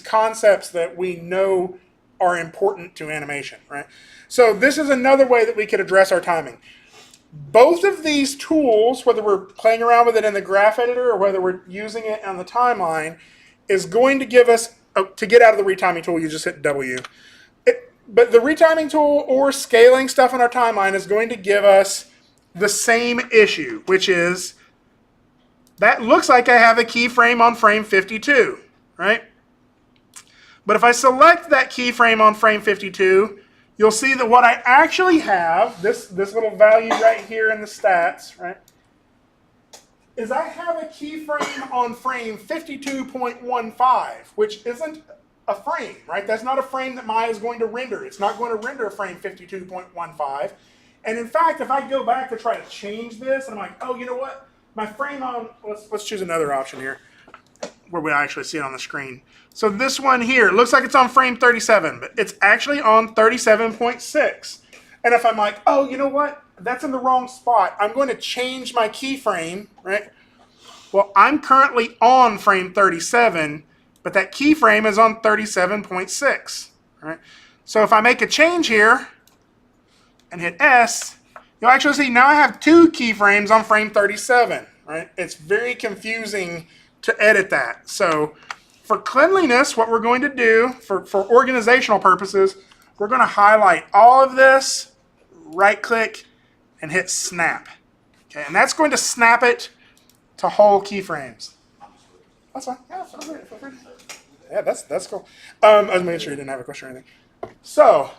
concepts that we know are important to animation, right? So this is another way that we could address our timing. Both of these tools, whether we're playing around with it in the graph editor or whether we're using it on the timeline, is going to give us, to get out of the retiming tool, you just hit W. But the retiming tool or scaling stuff on our timeline is going to give us the same issue, which is that looks like I have a keyframe on frame 52, right? But if I select that keyframe on frame 52, you'll see that what I actually have, this little value right here in the stats, right, is I have a keyframe on frame 52.15, which isn't a frame, right? That's not a frame that Maya is going to render. It's not going to render a frame 52.15. And in fact, if I go back to try to change this, and I'm like, oh, you know what? My frame on, let's choose another option here where we actually see it on the screen. So this one here, it looks like it's on frame 37, but it's actually on 37.6. And if I'm like, oh, you know what? That's in the wrong spot. I'm going to change my keyframe, right? Well, I'm currently on frame 37, but that keyframe is on 37.6, right? So if I make a change here and hit S, you'll actually see now I have two keyframes on frame 37, right? It's very confusing to edit that. So for cleanliness, what we're going to do, for organizational purposes, we're going to highlight all of this, right-click, and hit Snap. Okay, and that's going to snap it to whole keyframes. That's fine. Yeah, feel free. Yeah, that's cool. I was making sure you didn't have a question or anything. So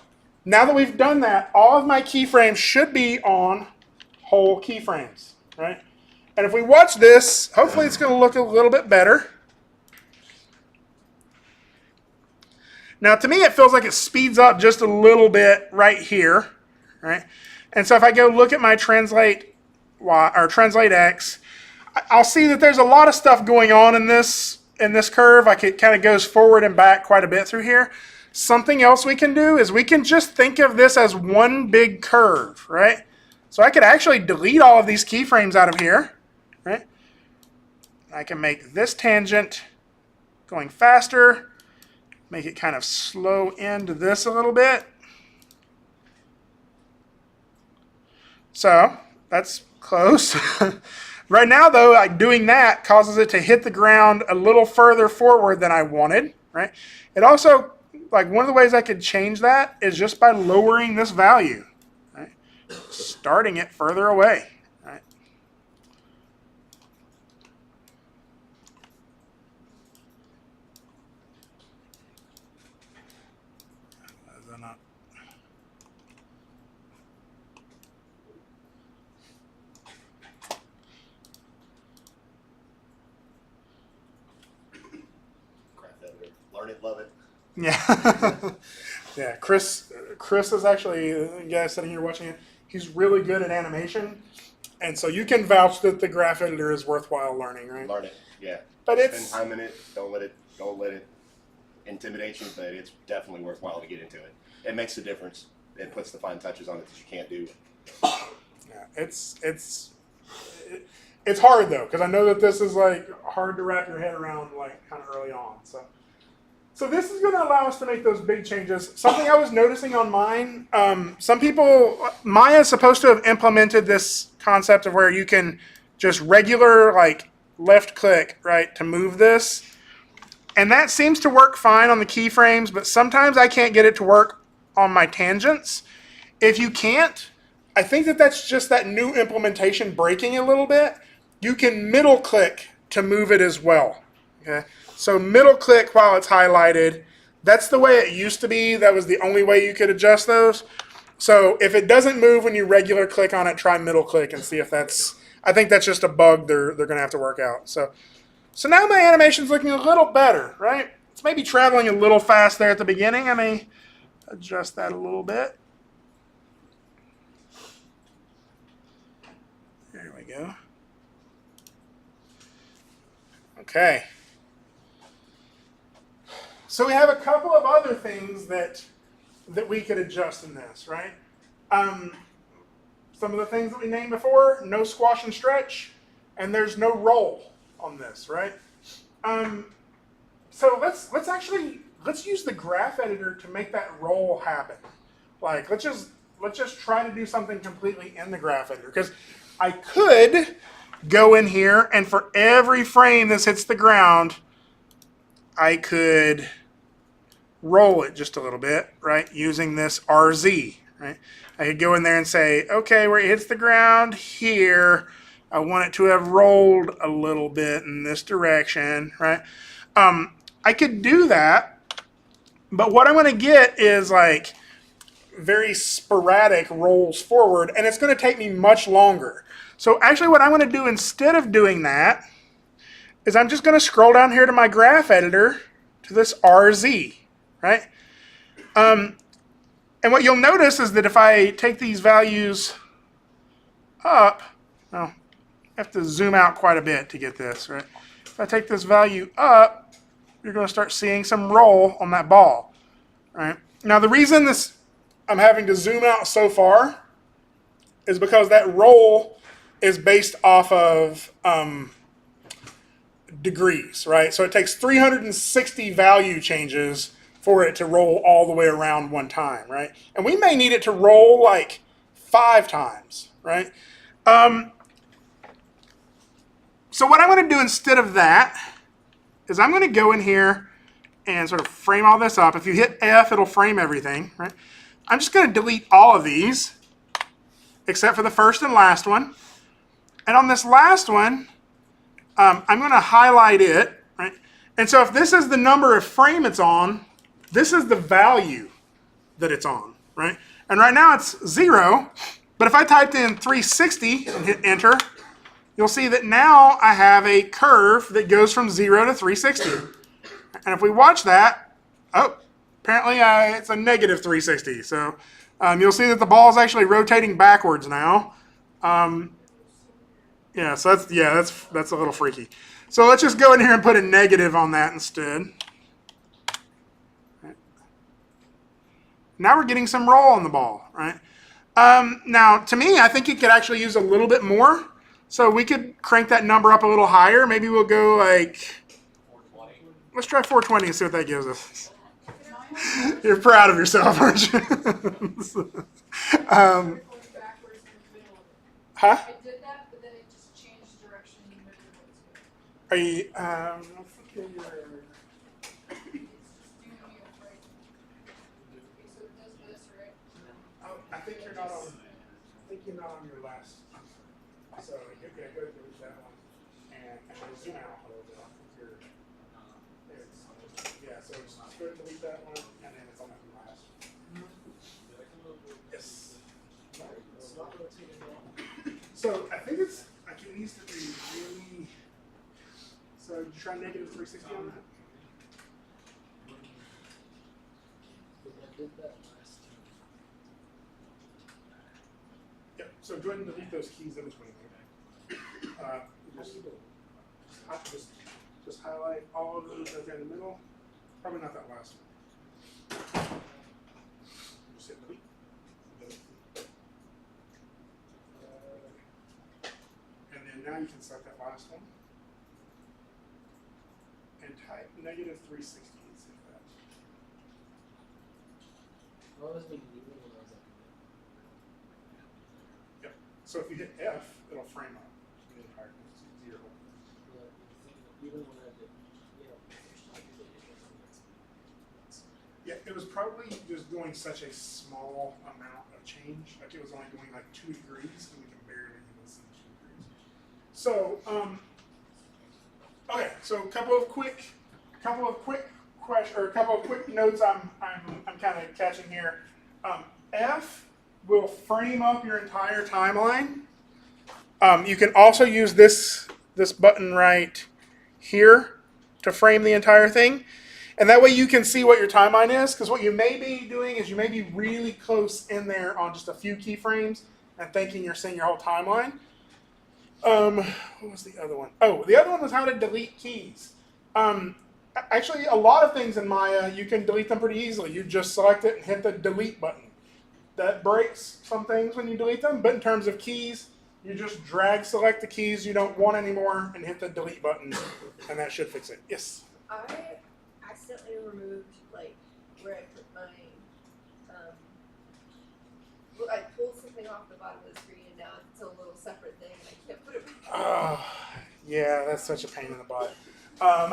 now that we've done that, all of my keyframes should be on whole keyframes, right? And if we watch this, hopefully it's going to look a little bit better. Now, to me, it feels like it speeds up just a little bit right here, right? And so if I go look at my translate Y or translate X, I'll see that there's a lot of stuff going on in this curve. Like it kind of goes forward and back quite a bit through here. Something else we can do is we can just think of this as one big curve, right? So I could actually delete all of these keyframes out of here, right? I can make this tangent going faster, make it kind of slow into this a little bit. So that's close. Right now, though, like doing that causes it to hit the ground a little further forward than I wanted, right? It also, like one of the ways I could change that is just by lowering this value, right? Starting it further away, right? Learn it, love it. Yeah. Yeah, Chris is actually the guy sitting here watching it. He's really good at animation, and so you can vouch that the graph editor is worthwhile learning, right? Learn it, yeah. But spend time in it. Don't let it intimidate you. But it's definitely worthwhile to get into it. It makes a difference. It puts the fine touches on it that you can't do. Yeah, it's hard though, because I know that this is like hard to wrap your head around like kind of early on. So this is going to allow us to make those big changes. Something I was noticing on mine, some people, Maya is supposed to have implemented this concept of where you can just regular like left click, right, to move this. And that seems to work fine on the keyframes, but sometimes I can't get it to work on my tangents. If you can't, I think that that's just that new implementation breaking a little bit. You can middle click to move it as well. Okay. So middle click while it's highlighted. That's the way it used to be. That was the only way you could adjust those. So if it doesn't move when you regular click on it, try middle click and see if that's, I think that's just a bug they're going to have to work out. So now my animation's looking a little better, right? It's maybe traveling a little fast there at the beginning. I may adjust that a little bit. There we go. Okay. So we have a couple of other things that we could adjust in this, right? Some of the things that we named before, no squash and stretch, and there's no roll on this, right? So let's use the graph editor to make that roll happen. Like let's just try to do something completely in the graph editor, because I could go in here and for every frame this hits the ground, I could roll it just a little bit, right, using this RZ, right? I could go in there and say, okay, where it hits the ground here, I want it to have rolled a little bit in this direction, right? I could do that, but what I'm going to get is like very sporadic rolls forward, and it's going to take me much longer. So actually what I'm going to do instead of doing that is I'm just going to scroll down here to my graph editor to this RZ, right? And what you'll notice is that if I take these values up, well, I have to zoom out quite a bit to get this, right? If I take this value up, you're going to start seeing some roll on that ball, right? Now the reason I'm having to zoom out so far is because that roll is based off of degrees, right? So it takes 360 value changes for it to roll all the way around one time, right? And we may need it to roll like 5 times, right? So what I'm going to do instead of that is I'm going to go in here and sort of frame all this up. If you hit F, it'll frame everything, right? I'm just going to delete all of these except for the first and last one. And on this last one, I'm going to highlight it, right? And so if this is the number of frame it's on, this is the value that it's on, right? And right now it's 0, but if I typed in 360 and hit enter, you'll see that now I have a curve that goes from 0 to 360. And if we watch that, oh, apparently it's a negative 360. So you'll see that the ball is actually rotating backwards now. Yeah, so that's a little freaky. So let's just go in here and put a negative on that instead. Now we're getting some roll on the ball, right? Now, to me, I think it could actually use a little bit more. So we could crank that number up a little higher. Maybe we'll go like, let's try 420 and see what that gives us. You're proud of yourself, aren't you? Going backwards in the middle of it. Huh? I did that, but then it just changed direction in the middle of it. Are you, It's just doing it right. Okay, so it does this, right? oh, I think you're not on your last. So you're going to go delete that one and zoom out a little bit. I think yeah, so just go and delete that one and then it's on that last. Yes. It's not rotating at all. So I think it needs to be really. So did you try negative 360 on that? I did that last time. Yep. So go ahead and delete those keys in between there. Just highlight all of those right there in the middle. Probably not that last one. Just hit delete. And then now you can select that last one. And type negative 360 and see if that. I was being even when I was like, Yep. So if you hit F, it'll frame up the entire zero. even when I did, Yeah, it was probably just doing such a small amount of change. Like it was only going like 2 degrees, and we can barely even see 2 degrees. So, okay, so a couple of quick notes I'm kind of catching here. F will frame up your entire timeline. You can also use this button right here to frame the entire thing. And that way you can see what your timeline is, because what you may be doing is you may be really close in there on just a few keyframes and thinking you're seeing your whole timeline. What was the other one? Oh, the other one was how to delete keys. Actually, a lot of things in Maya, you can delete them pretty easily. You just select it and hit the delete button. That breaks some things when you delete them, but in terms of keys, you just drag select the keys you don't want anymore and hit the delete button, and that should fix it. Yes? I accidentally removed like where I put my I pulled something off the bottom of the screen and now it's a little separate thing and I can't put it back. Oh, yeah, that's such a pain in the butt. I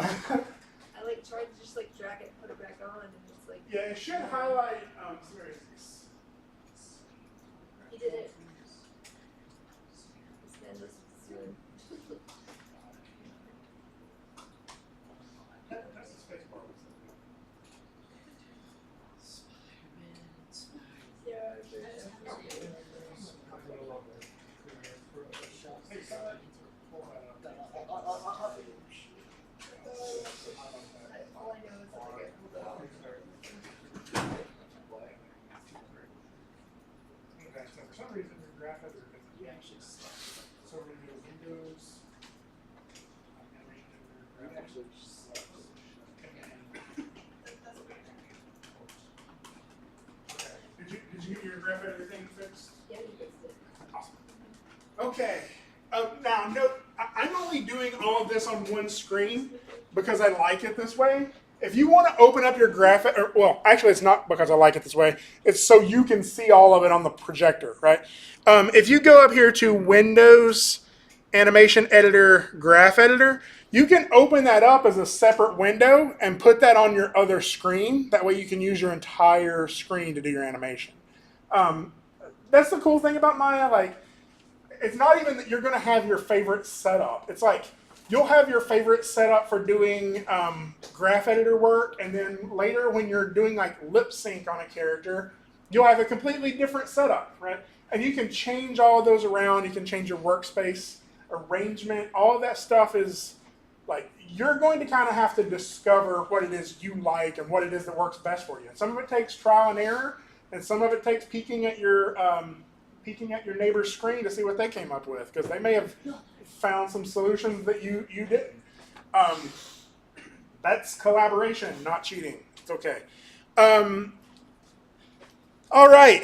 like tried to just like drag it and put it back on and it's like Yeah, it should highlight. Where is this? he did it. This man knows what he's doing. That's the space bar. Yeah, all I know is that like I pulled it off. Okay, so for some reason your graph editor doesn't actually start. So we're going to do Windows. actually sucks. Okay. Did you get your graph editor thing fixed? Yeah, he fixed it. Awesome. Okay. Now, note, I'm only doing all of this on one screen because I like it this way. If you want to open up your graphic, well, actually, it's not because I like it this way. It's so you can see all of it on the projector, right? If you go up here to Windows, Animation Editor, Graph Editor, you can open that up as a separate window and put that on your other screen. That way you can use your entire screen to do your animation. That's the cool thing about Maya. Like, it's not even that you're going to have your favorite setup. It's like you'll have your favorite setup for doing graph editor work, and then later when you're doing like lip sync on a character, you'll have a completely different setup, right? And you can change all of those around. You can change your workspace arrangement, all of that stuff is like you're going to kind of have to discover what it is you like and what it is that works best for you. And some of it takes trial and error, and some of it takes peeking at your neighbor's screen to see what they came up with, because they may have found some solutions that you didn't. That's collaboration, not cheating. It's okay. All right.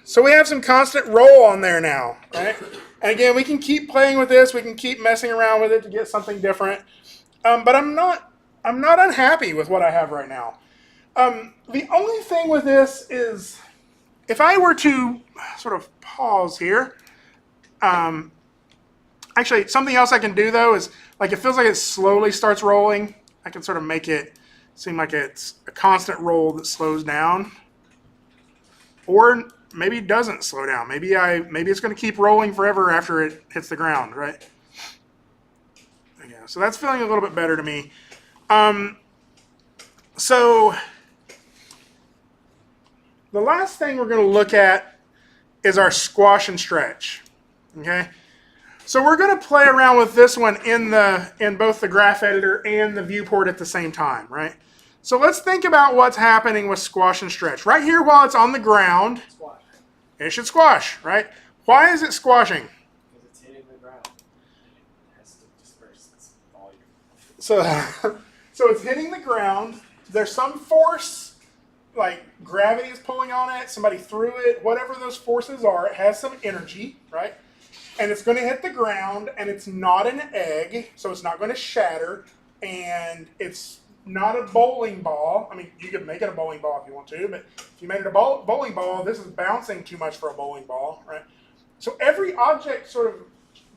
So we have some constant roll on there now, right? And again, we can keep playing with this. We can keep messing around with it to get something different. But I'm not unhappy with what I have right now. The only thing with this is, if I were to sort of pause here, actually, something else I can do though is, like, it feels like it slowly starts rolling. I can sort of make it seem like it's a constant roll that slows down, or maybe it doesn't slow down. Maybe it's going to keep rolling forever after it hits the ground, right? Yeah, so that's feeling a little bit better to me. So the last thing we're going to look at is our squash and stretch. Okay, so we're going to play around with this one in both the graph editor and the viewport at the same time, right? So let's think about what's happening with squash and stretch. Right here, while it's on the ground, Squash. it should squash, right? Why is it squashing? Because it's hitting the ground. And it has to disperse its volume. So it's hitting the ground. There's some force, like gravity is pulling on it, somebody threw it, whatever those forces are, it has some energy, right? And it's going to hit the ground, and it's not an egg, so it's not going to shatter, and it's not a bowling ball. I mean, you could make it a bowling ball if you want to, but if you made it a bowling ball, this is bouncing too much for a bowling ball, right? So every object sort of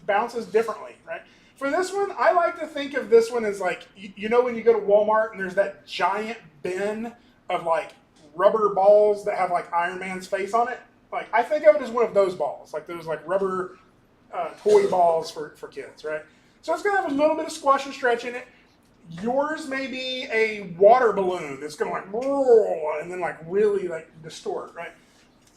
bounces differently, right? For this one, I like to think of this one as like, you know when you go to Walmart and there's that giant bin of like rubber balls that have like Iron Man's face on it? Like, I think of it as one of those balls, like those like rubber toy balls for kids, right? So it's going to have a little bit of squash and stretch in it. Yours may be a water balloon that's going to like roll and then like really like distort, right?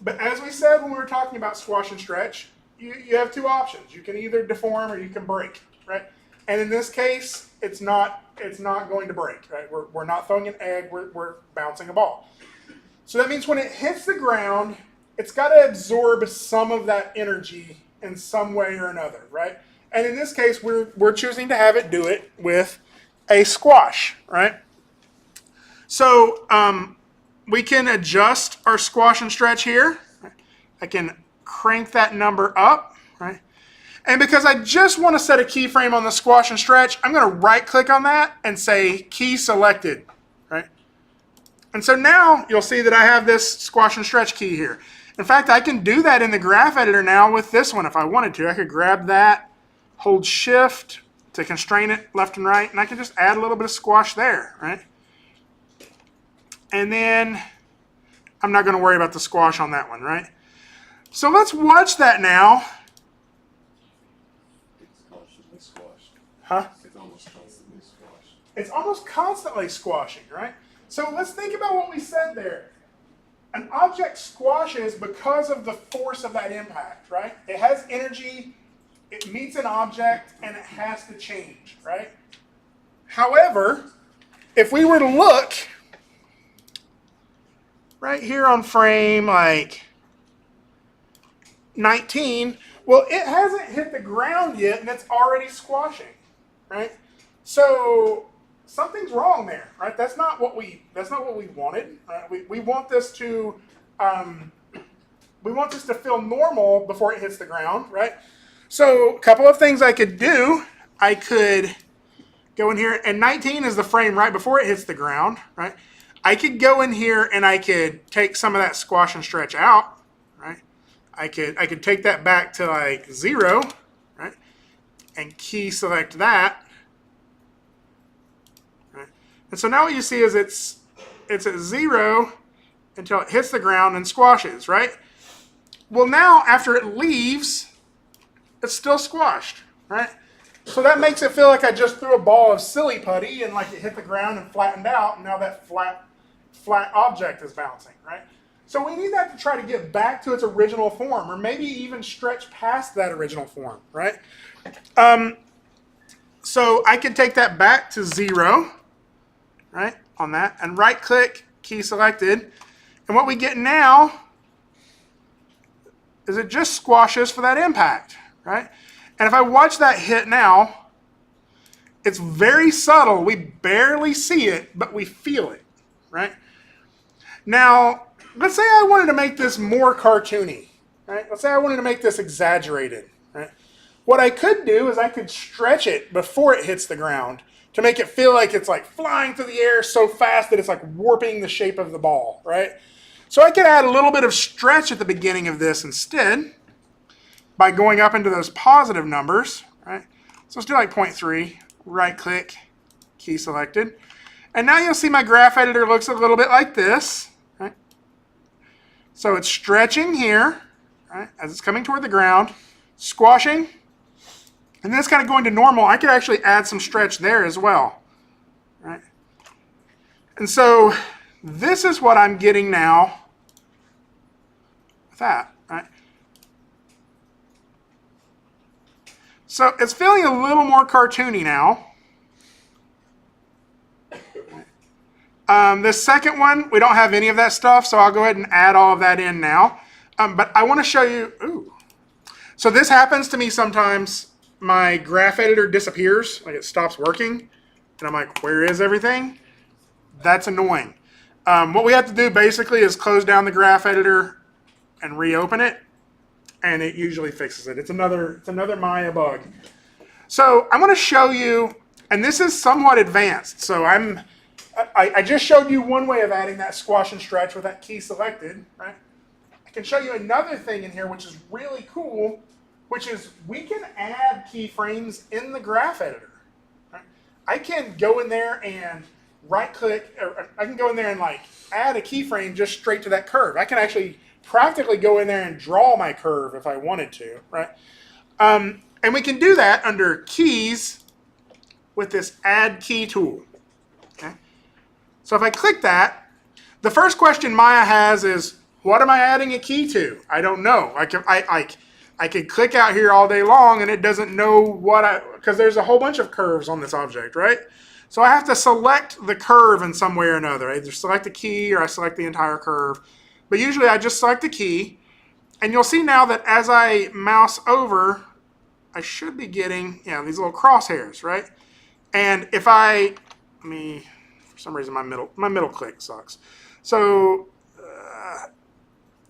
But as we said when we were talking about squash and stretch, you have two options. You can either deform or you can break, right? And in this case, it's not going to break, right? We're not throwing an egg, we're bouncing a ball. So that means when it hits the ground, it's got to absorb some of that energy in some way or another, right? And in this case, we're choosing to have it do it with a squash, right? So we can adjust our squash and stretch here. I can crank that number up, right? And because I just want to set a keyframe on the squash and stretch, I'm going to right-click on that and say key selected, right? And so now you'll see that I have this squash and stretch key here. In fact, I can do that in the graph editor now with this one if I wanted to. I could grab that, hold shift to constrain it left and right, and I can just add a little bit of squash there, right? And then I'm not going to worry about the squash on that one, right? So let's watch that now. It's constantly squashed. Huh? It's almost constantly squashed. It's almost constantly squashing, right? So let's think about what we said there. An object squashes because of the force of that impact, right? It has energy, it meets an object, and it has to change, right? However, if we were to look right here on frame like 19, well, it hasn't hit the ground yet, and it's already squashing, right? So something's wrong there, right? That's not what we wanted. Right? We want this to feel normal before it hits the ground, right? So a couple of things I could do. I could go in here, and 19 is the frame right before it hits the ground, right? I could go in here and I could take some of that squash and stretch out, right? I could take that back to like 0, right? And key select that. Right? And so now what you see is it's at 0 until it hits the ground and squashes, right? Well, now after it leaves, it's still squashed, right? So that makes it feel like I just threw a ball of silly putty and like it hit the ground and flattened out, and now that flat object is bouncing, right? So we need that to try to get back to its original form, or maybe even stretch past that original form, right? So I can take that back to 0, right, on that, and right-click, key selected. And what we get now is it just squashes for that impact, right? And if I watch that hit now, it's very subtle. We barely see it, but we feel it, right? Now, let's say I wanted to make this more cartoony, right? Let's say I wanted to make this exaggerated, right? What I could do is I could stretch it before it hits the ground to make it feel like it's like flying through the air so fast that it's like warping the shape of the ball, right? So I could add a little bit of stretch at the beginning of this instead by going up into those positive numbers, right? So let's do like 0.3, right click, key selected. And now you'll see my graph editor looks a little bit like this, right? So it's stretching here, right, as it's coming toward the ground, squashing, and then it's kind of going to normal. I could actually add some stretch there as well, right? And so this is what I'm getting now with that, right? So it's feeling a little more cartoony now. This second one, we don't have any of that stuff, so I'll go ahead and add all of that in now. But I want to show you, ooh. So this happens to me sometimes. My graph editor disappears, like it stops working. And I'm like, where is everything? That's annoying. What we have to do basically is close down the graph editor and reopen it. And it usually fixes it. It's another Maya bug. So I'm going to show you, and this is somewhat advanced. So I just showed you one way of adding that squash and stretch with that key selected, right? I can show you another thing in here which is really cool, which is we can add keyframes in the graph editor. Right? I can go in there and right click, or I can go in there and like add a keyframe just straight to that curve. I can actually practically go in there and draw my curve if I wanted to, right? And we can do that under keys with this add key tool. Okay? So if I click that, the first question Maya has is, what am I adding a key to? I don't know. I could click out here all day long and it doesn't know what because there's a whole bunch of curves on this object, right? So I have to select the curve in some way or another. I either select a key or I select the entire curve. But usually I just select a key. And you'll see now that as I mouse over, I should be getting, these little crosshairs, right? And if for some reason my middle click sucks. So,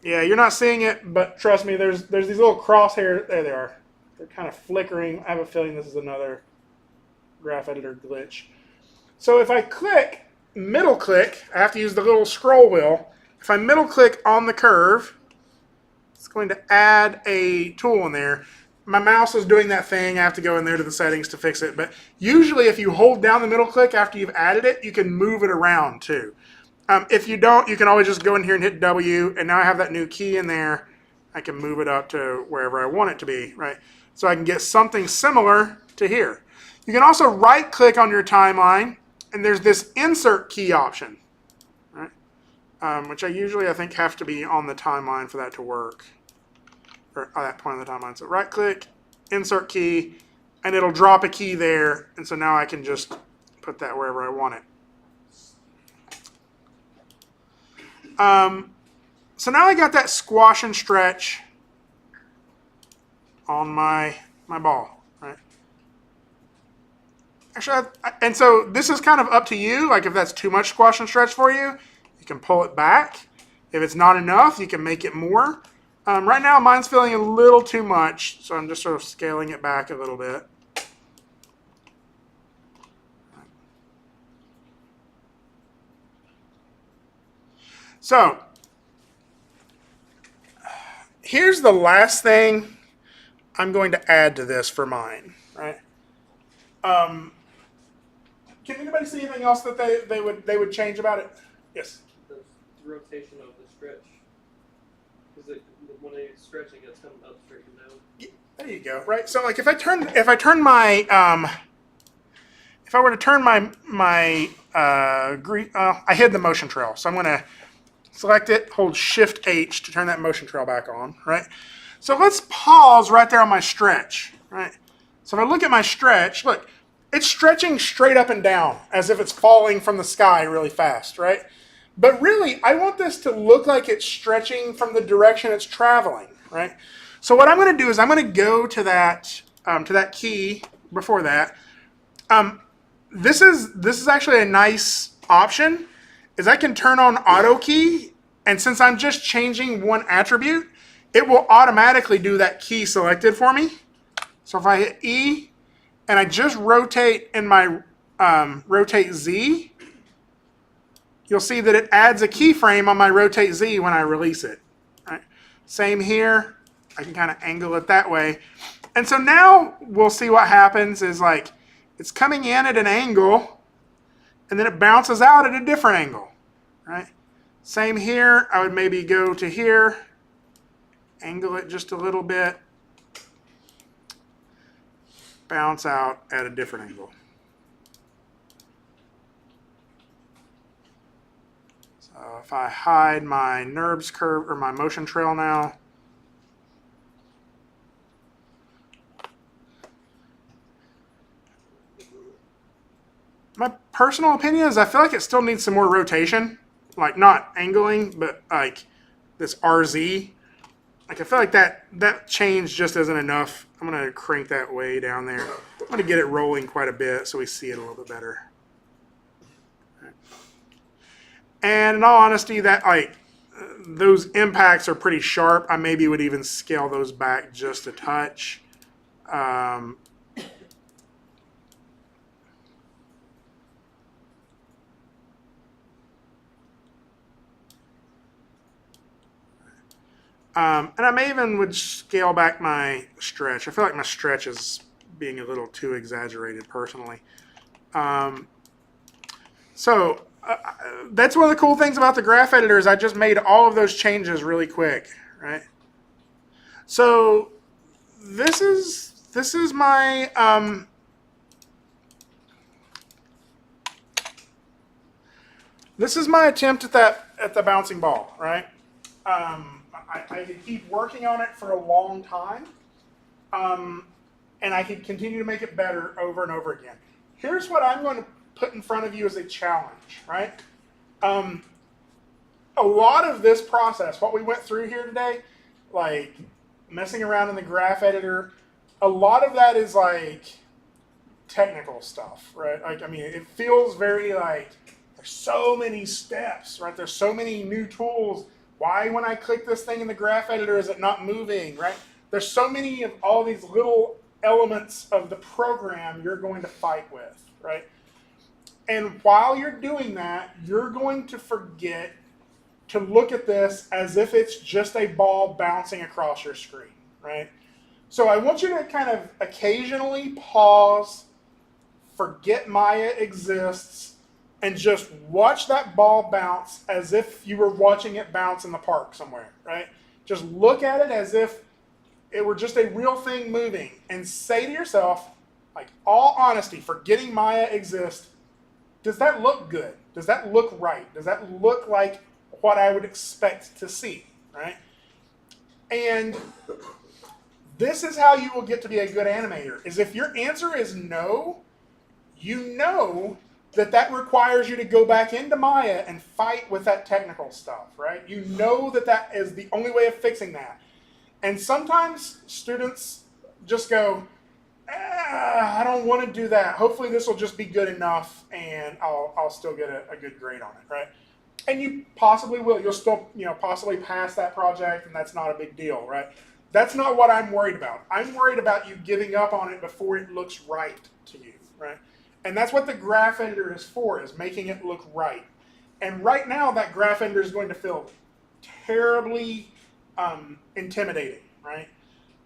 you're not seeing it, but trust me, there's these little crosshairs. There they are. They're kind of flickering. I have a feeling this is another graph editor glitch. So if I middle click, I have to use the little scroll wheel. If I middle click on the curve, it's going to add a tool in there. My mouse is doing that thing. I have to go in there to the settings to fix it. But usually if you hold down the middle click after you've added it, you can move it around too. If you don't, you can always just go in here and hit W, and now I have that new key in there. I can move it up to wherever I want it to be, right? So I can get something similar to here. You can also right-click on your timeline, and there's this insert key option, right? Which I think have to be on the timeline for that to work, or at that point on the timeline. So right-click, insert key, and it'll drop a key there, and so now I can just put that wherever I want it. So now I got that squash and stretch on my ball, right? Actually, and so this is kind of up to you. Like if that's too much squash and stretch for you, you can pull it back. If it's not enough, you can make it more. Right now, mine's feeling a little too much, so I'm just sort of scaling it back a little bit. So here's the last thing I'm going to add to this for mine, right? Can anybody see anything else that they would change about it? Yes. The rotation of the stretch, because when it's stretching, it's coming up, straightened down. Yeah, there you go. Right. So like if I turn my if I were to turn my I hid the motion trail, so I'm gonna select it, hold Shift H to turn that motion trail back on, right? So let's pause right there on my stretch, right? So if I look at my stretch, look, it's stretching straight up and down as if it's falling from the sky really fast, right? But really, I want this to look like it's stretching from the direction it's traveling, right? So what I'm going to do is I'm going to go to that key before that. This is actually a nice option, is I can turn on auto key, and since I'm just changing one attribute, it will automatically do that key selected for me. So if I hit E and I just rotate in my rotate Z, you'll see that it adds a keyframe on my rotate Z when I release it. Right? Same here. I can kind of angle it that way. And so now we'll see what happens is like it's coming in at an angle and then it bounces out at a different angle. Right? Same here. I would maybe go to here, angle it just a little bit, bounce out at a different angle. So if I hide my NURBS curve or my motion trail now, my personal opinion is I feel like it still needs some more rotation, like not angling, but like this RZ. Like I feel like that change just isn't enough. I'm gonna crank that way down there. I'm gonna get it rolling quite a bit so we see it a little bit better. And in all honesty, that those impacts are pretty sharp. I maybe would even scale those back just a touch. And I may even would scale back my stretch. I feel like my stretch is being a little too exaggerated personally. So that's one of the cool things about the graph editor is I just made all of those changes really quick, right? So this is my attempt at the bouncing ball, right? I could keep working on it for a long time, and I could continue to make it better over and over again. Here's what I'm going to put in front of you as a challenge, right? A lot of this process, what we went through here today, like messing around in the graph editor, a lot of that is like technical stuff, right? Like, I mean, it feels very like there's so many steps, right? There's so many new tools. Why, when I click this thing in the graph editor, is it not moving, right? There's so many of all these little elements of the program you're going to fight with, right? And while you're doing that, you're going to forget to look at this as if it's just a ball bouncing across your screen, right? So I want you to kind of occasionally pause, forget Maya exists, and just watch that ball bounce as if you were watching it bounce in the park somewhere, right? Just look at it as if it were just a real thing moving and say to yourself, like, all honesty, forgetting Maya exists, does that look good? Does that look right? Does that look like what I would expect to see, right? And this is how you will get to be a good animator, is if your answer is no, you know that requires you to go back into Maya and fight with that technical stuff, right? You know that is the only way of fixing that. And sometimes students just go, I don't want to do that. Hopefully this will just be good enough and I'll still get a good grade on it, right? And you possibly will. You'll still, possibly pass that project and that's not a big deal, right? That's not what I'm worried about. I'm worried about you giving up on it before it looks right to you, right? And that's what the graph editor is for, is making it look right. And right now, that graph editor is going to feel terribly intimidating, right?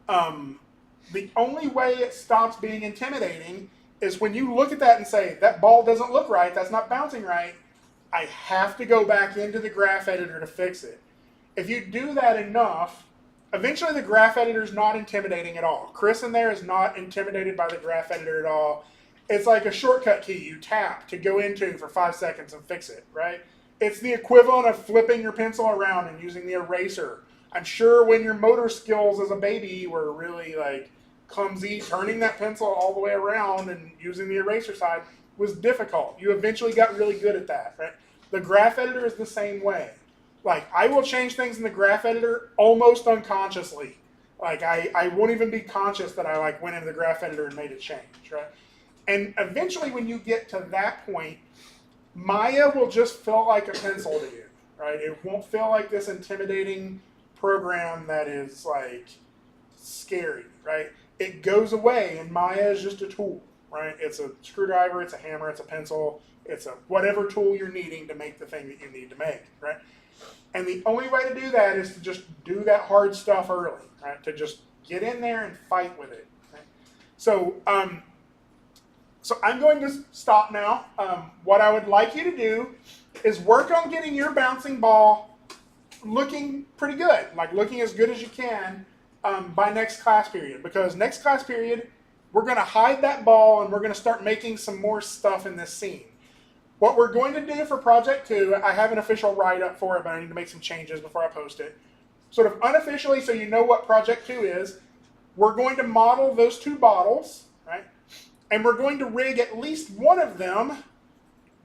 The only way it stops being intimidating is when you look at that and say, that ball doesn't look right, that's not bouncing right, I have to go back into the graph editor to fix it. If you do that enough, eventually the graph editor is not intimidating at all. Chris in there is not intimidated by the graph editor at all. It's like a shortcut key you tap to go into for 5 seconds and fix it, right? It's the equivalent of flipping your pencil around and using the eraser. I'm sure when your motor skills as a baby were really like clumsy, turning that pencil all the way around and using the eraser side was difficult. You eventually got really good at that, right? The graph editor is the same way. Like, I will change things in the graph editor almost unconsciously. Like, I won't even be conscious that I like went into the graph editor and made a change, right? And eventually when you get to that point, Maya will just feel like a pencil to you, right? It won't feel like this intimidating program that is like scary, right? It goes away and Maya is just a tool, right? It's a screwdriver, it's a hammer, it's a pencil, it's a whatever tool you're needing to make the thing that you need to make, right? And the only way to do that is to just do that hard stuff early, right? To just get in there and fight with it. Right? So I'm going to stop now. What I would like you to do is work on getting your bouncing ball looking pretty good, like looking as good as you can by next class period. Because next class period, we're going to hide that ball and we're going to start making some more stuff in this scene. What we're going to do for Project 2, I have an official write-up for it, but I need to make some changes before I post it. Sort of unofficially, so you know what Project 2 is, we're going to model those two bottles, right? And we're going to rig at least one of them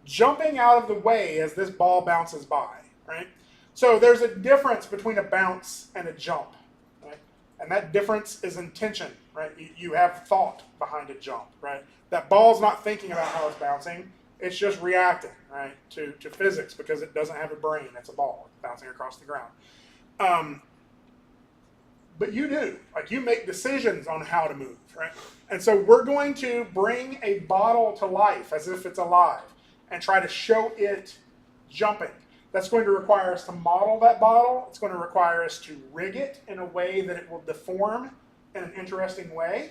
jumping out of the way as this ball bounces by, right? So there's a difference between a bounce and a jump, right? And that difference is intention, right? You have thought behind a jump, right? That ball's not thinking about how it's bouncing. It's just reacting, right, to physics because it doesn't have a brain. It's a ball bouncing across the ground. But you do. Like, you make decisions on how to move, right? And so we're going to bring a bottle to life as if it's alive and try to show it jumping. That's going to require us to model that bottle. It's going to require us to rig it in a way that it will deform in an interesting way.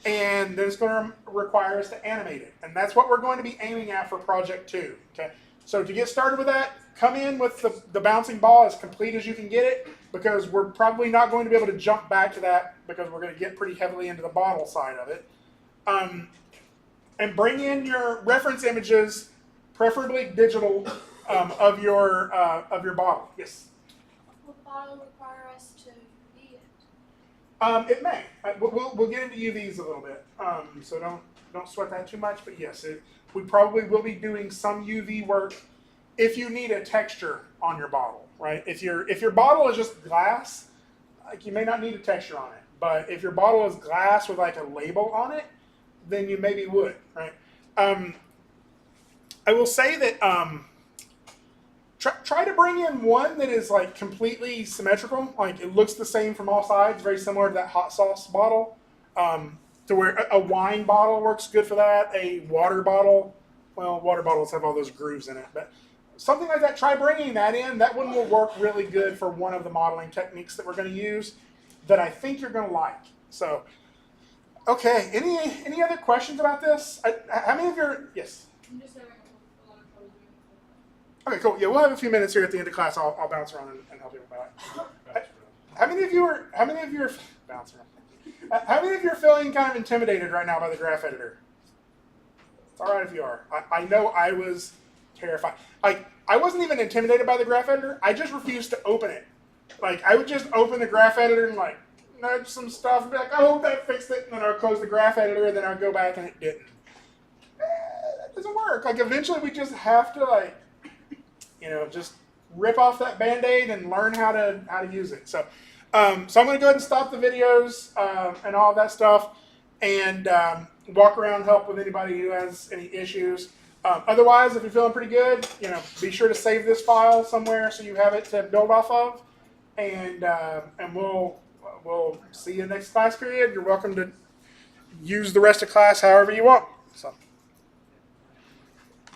And then it's going to require us to animate it. And that's what we're going to be aiming at for Project 2. Okay. So to get started with that, come in with the bouncing ball as complete as you can get it, because we're probably not going to be able to jump back to that because we're going to get pretty heavily into the bottle side of it. And bring in your reference images, preferably digital, of your bottle. Yes? Will the bottle require us to be it? It may. We'll get into UVs a little bit, so don't sweat that too much. But yes, we probably will be doing some UV work if you need a texture on your bottle, right? If your bottle is just glass, like, you may not need a texture on it. But if your bottle is glass with like a label on it, then you maybe would, right? I will say that try to bring in one that is like completely symmetrical, like it looks the same from all sides, very similar to that hot sauce bottle. To where a wine bottle works good for that. A water bottle, well, water bottles have all those grooves in it, but something like that. Try bringing that in. That one will work really good for one of the modeling techniques that we're going to use that I think you're going to like. So, okay. Any other questions about this? How many of your yes? I'm just having a lot of trouble doing it. Okay, cool. Yeah, we'll have a few minutes here at the end of class. I'll bounce around and help you with that. How many of you are bounce around? How many of you are feeling kind of intimidated right now by the graph editor? It's all right if you are. I know I was terrified. Like, I wasn't even intimidated by the graph editor. I just refused to open it. Like, I would just open the graph editor and like nudge some stuff and be like, oh, that fixed it. And then I'd close the graph editor and then I'd go back and it didn't. That doesn't work. Like, eventually we just have to, like, just rip off that Band-Aid and learn how to use it. So I'm going to go ahead and stop the videos and all of that stuff and walk around and help with anybody who has any issues. Otherwise, if you're feeling pretty good, be sure to save this file somewhere so you have it to build off of. And we'll see you next class period. You're welcome to use the rest of class however you want. So,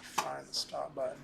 find the stop button.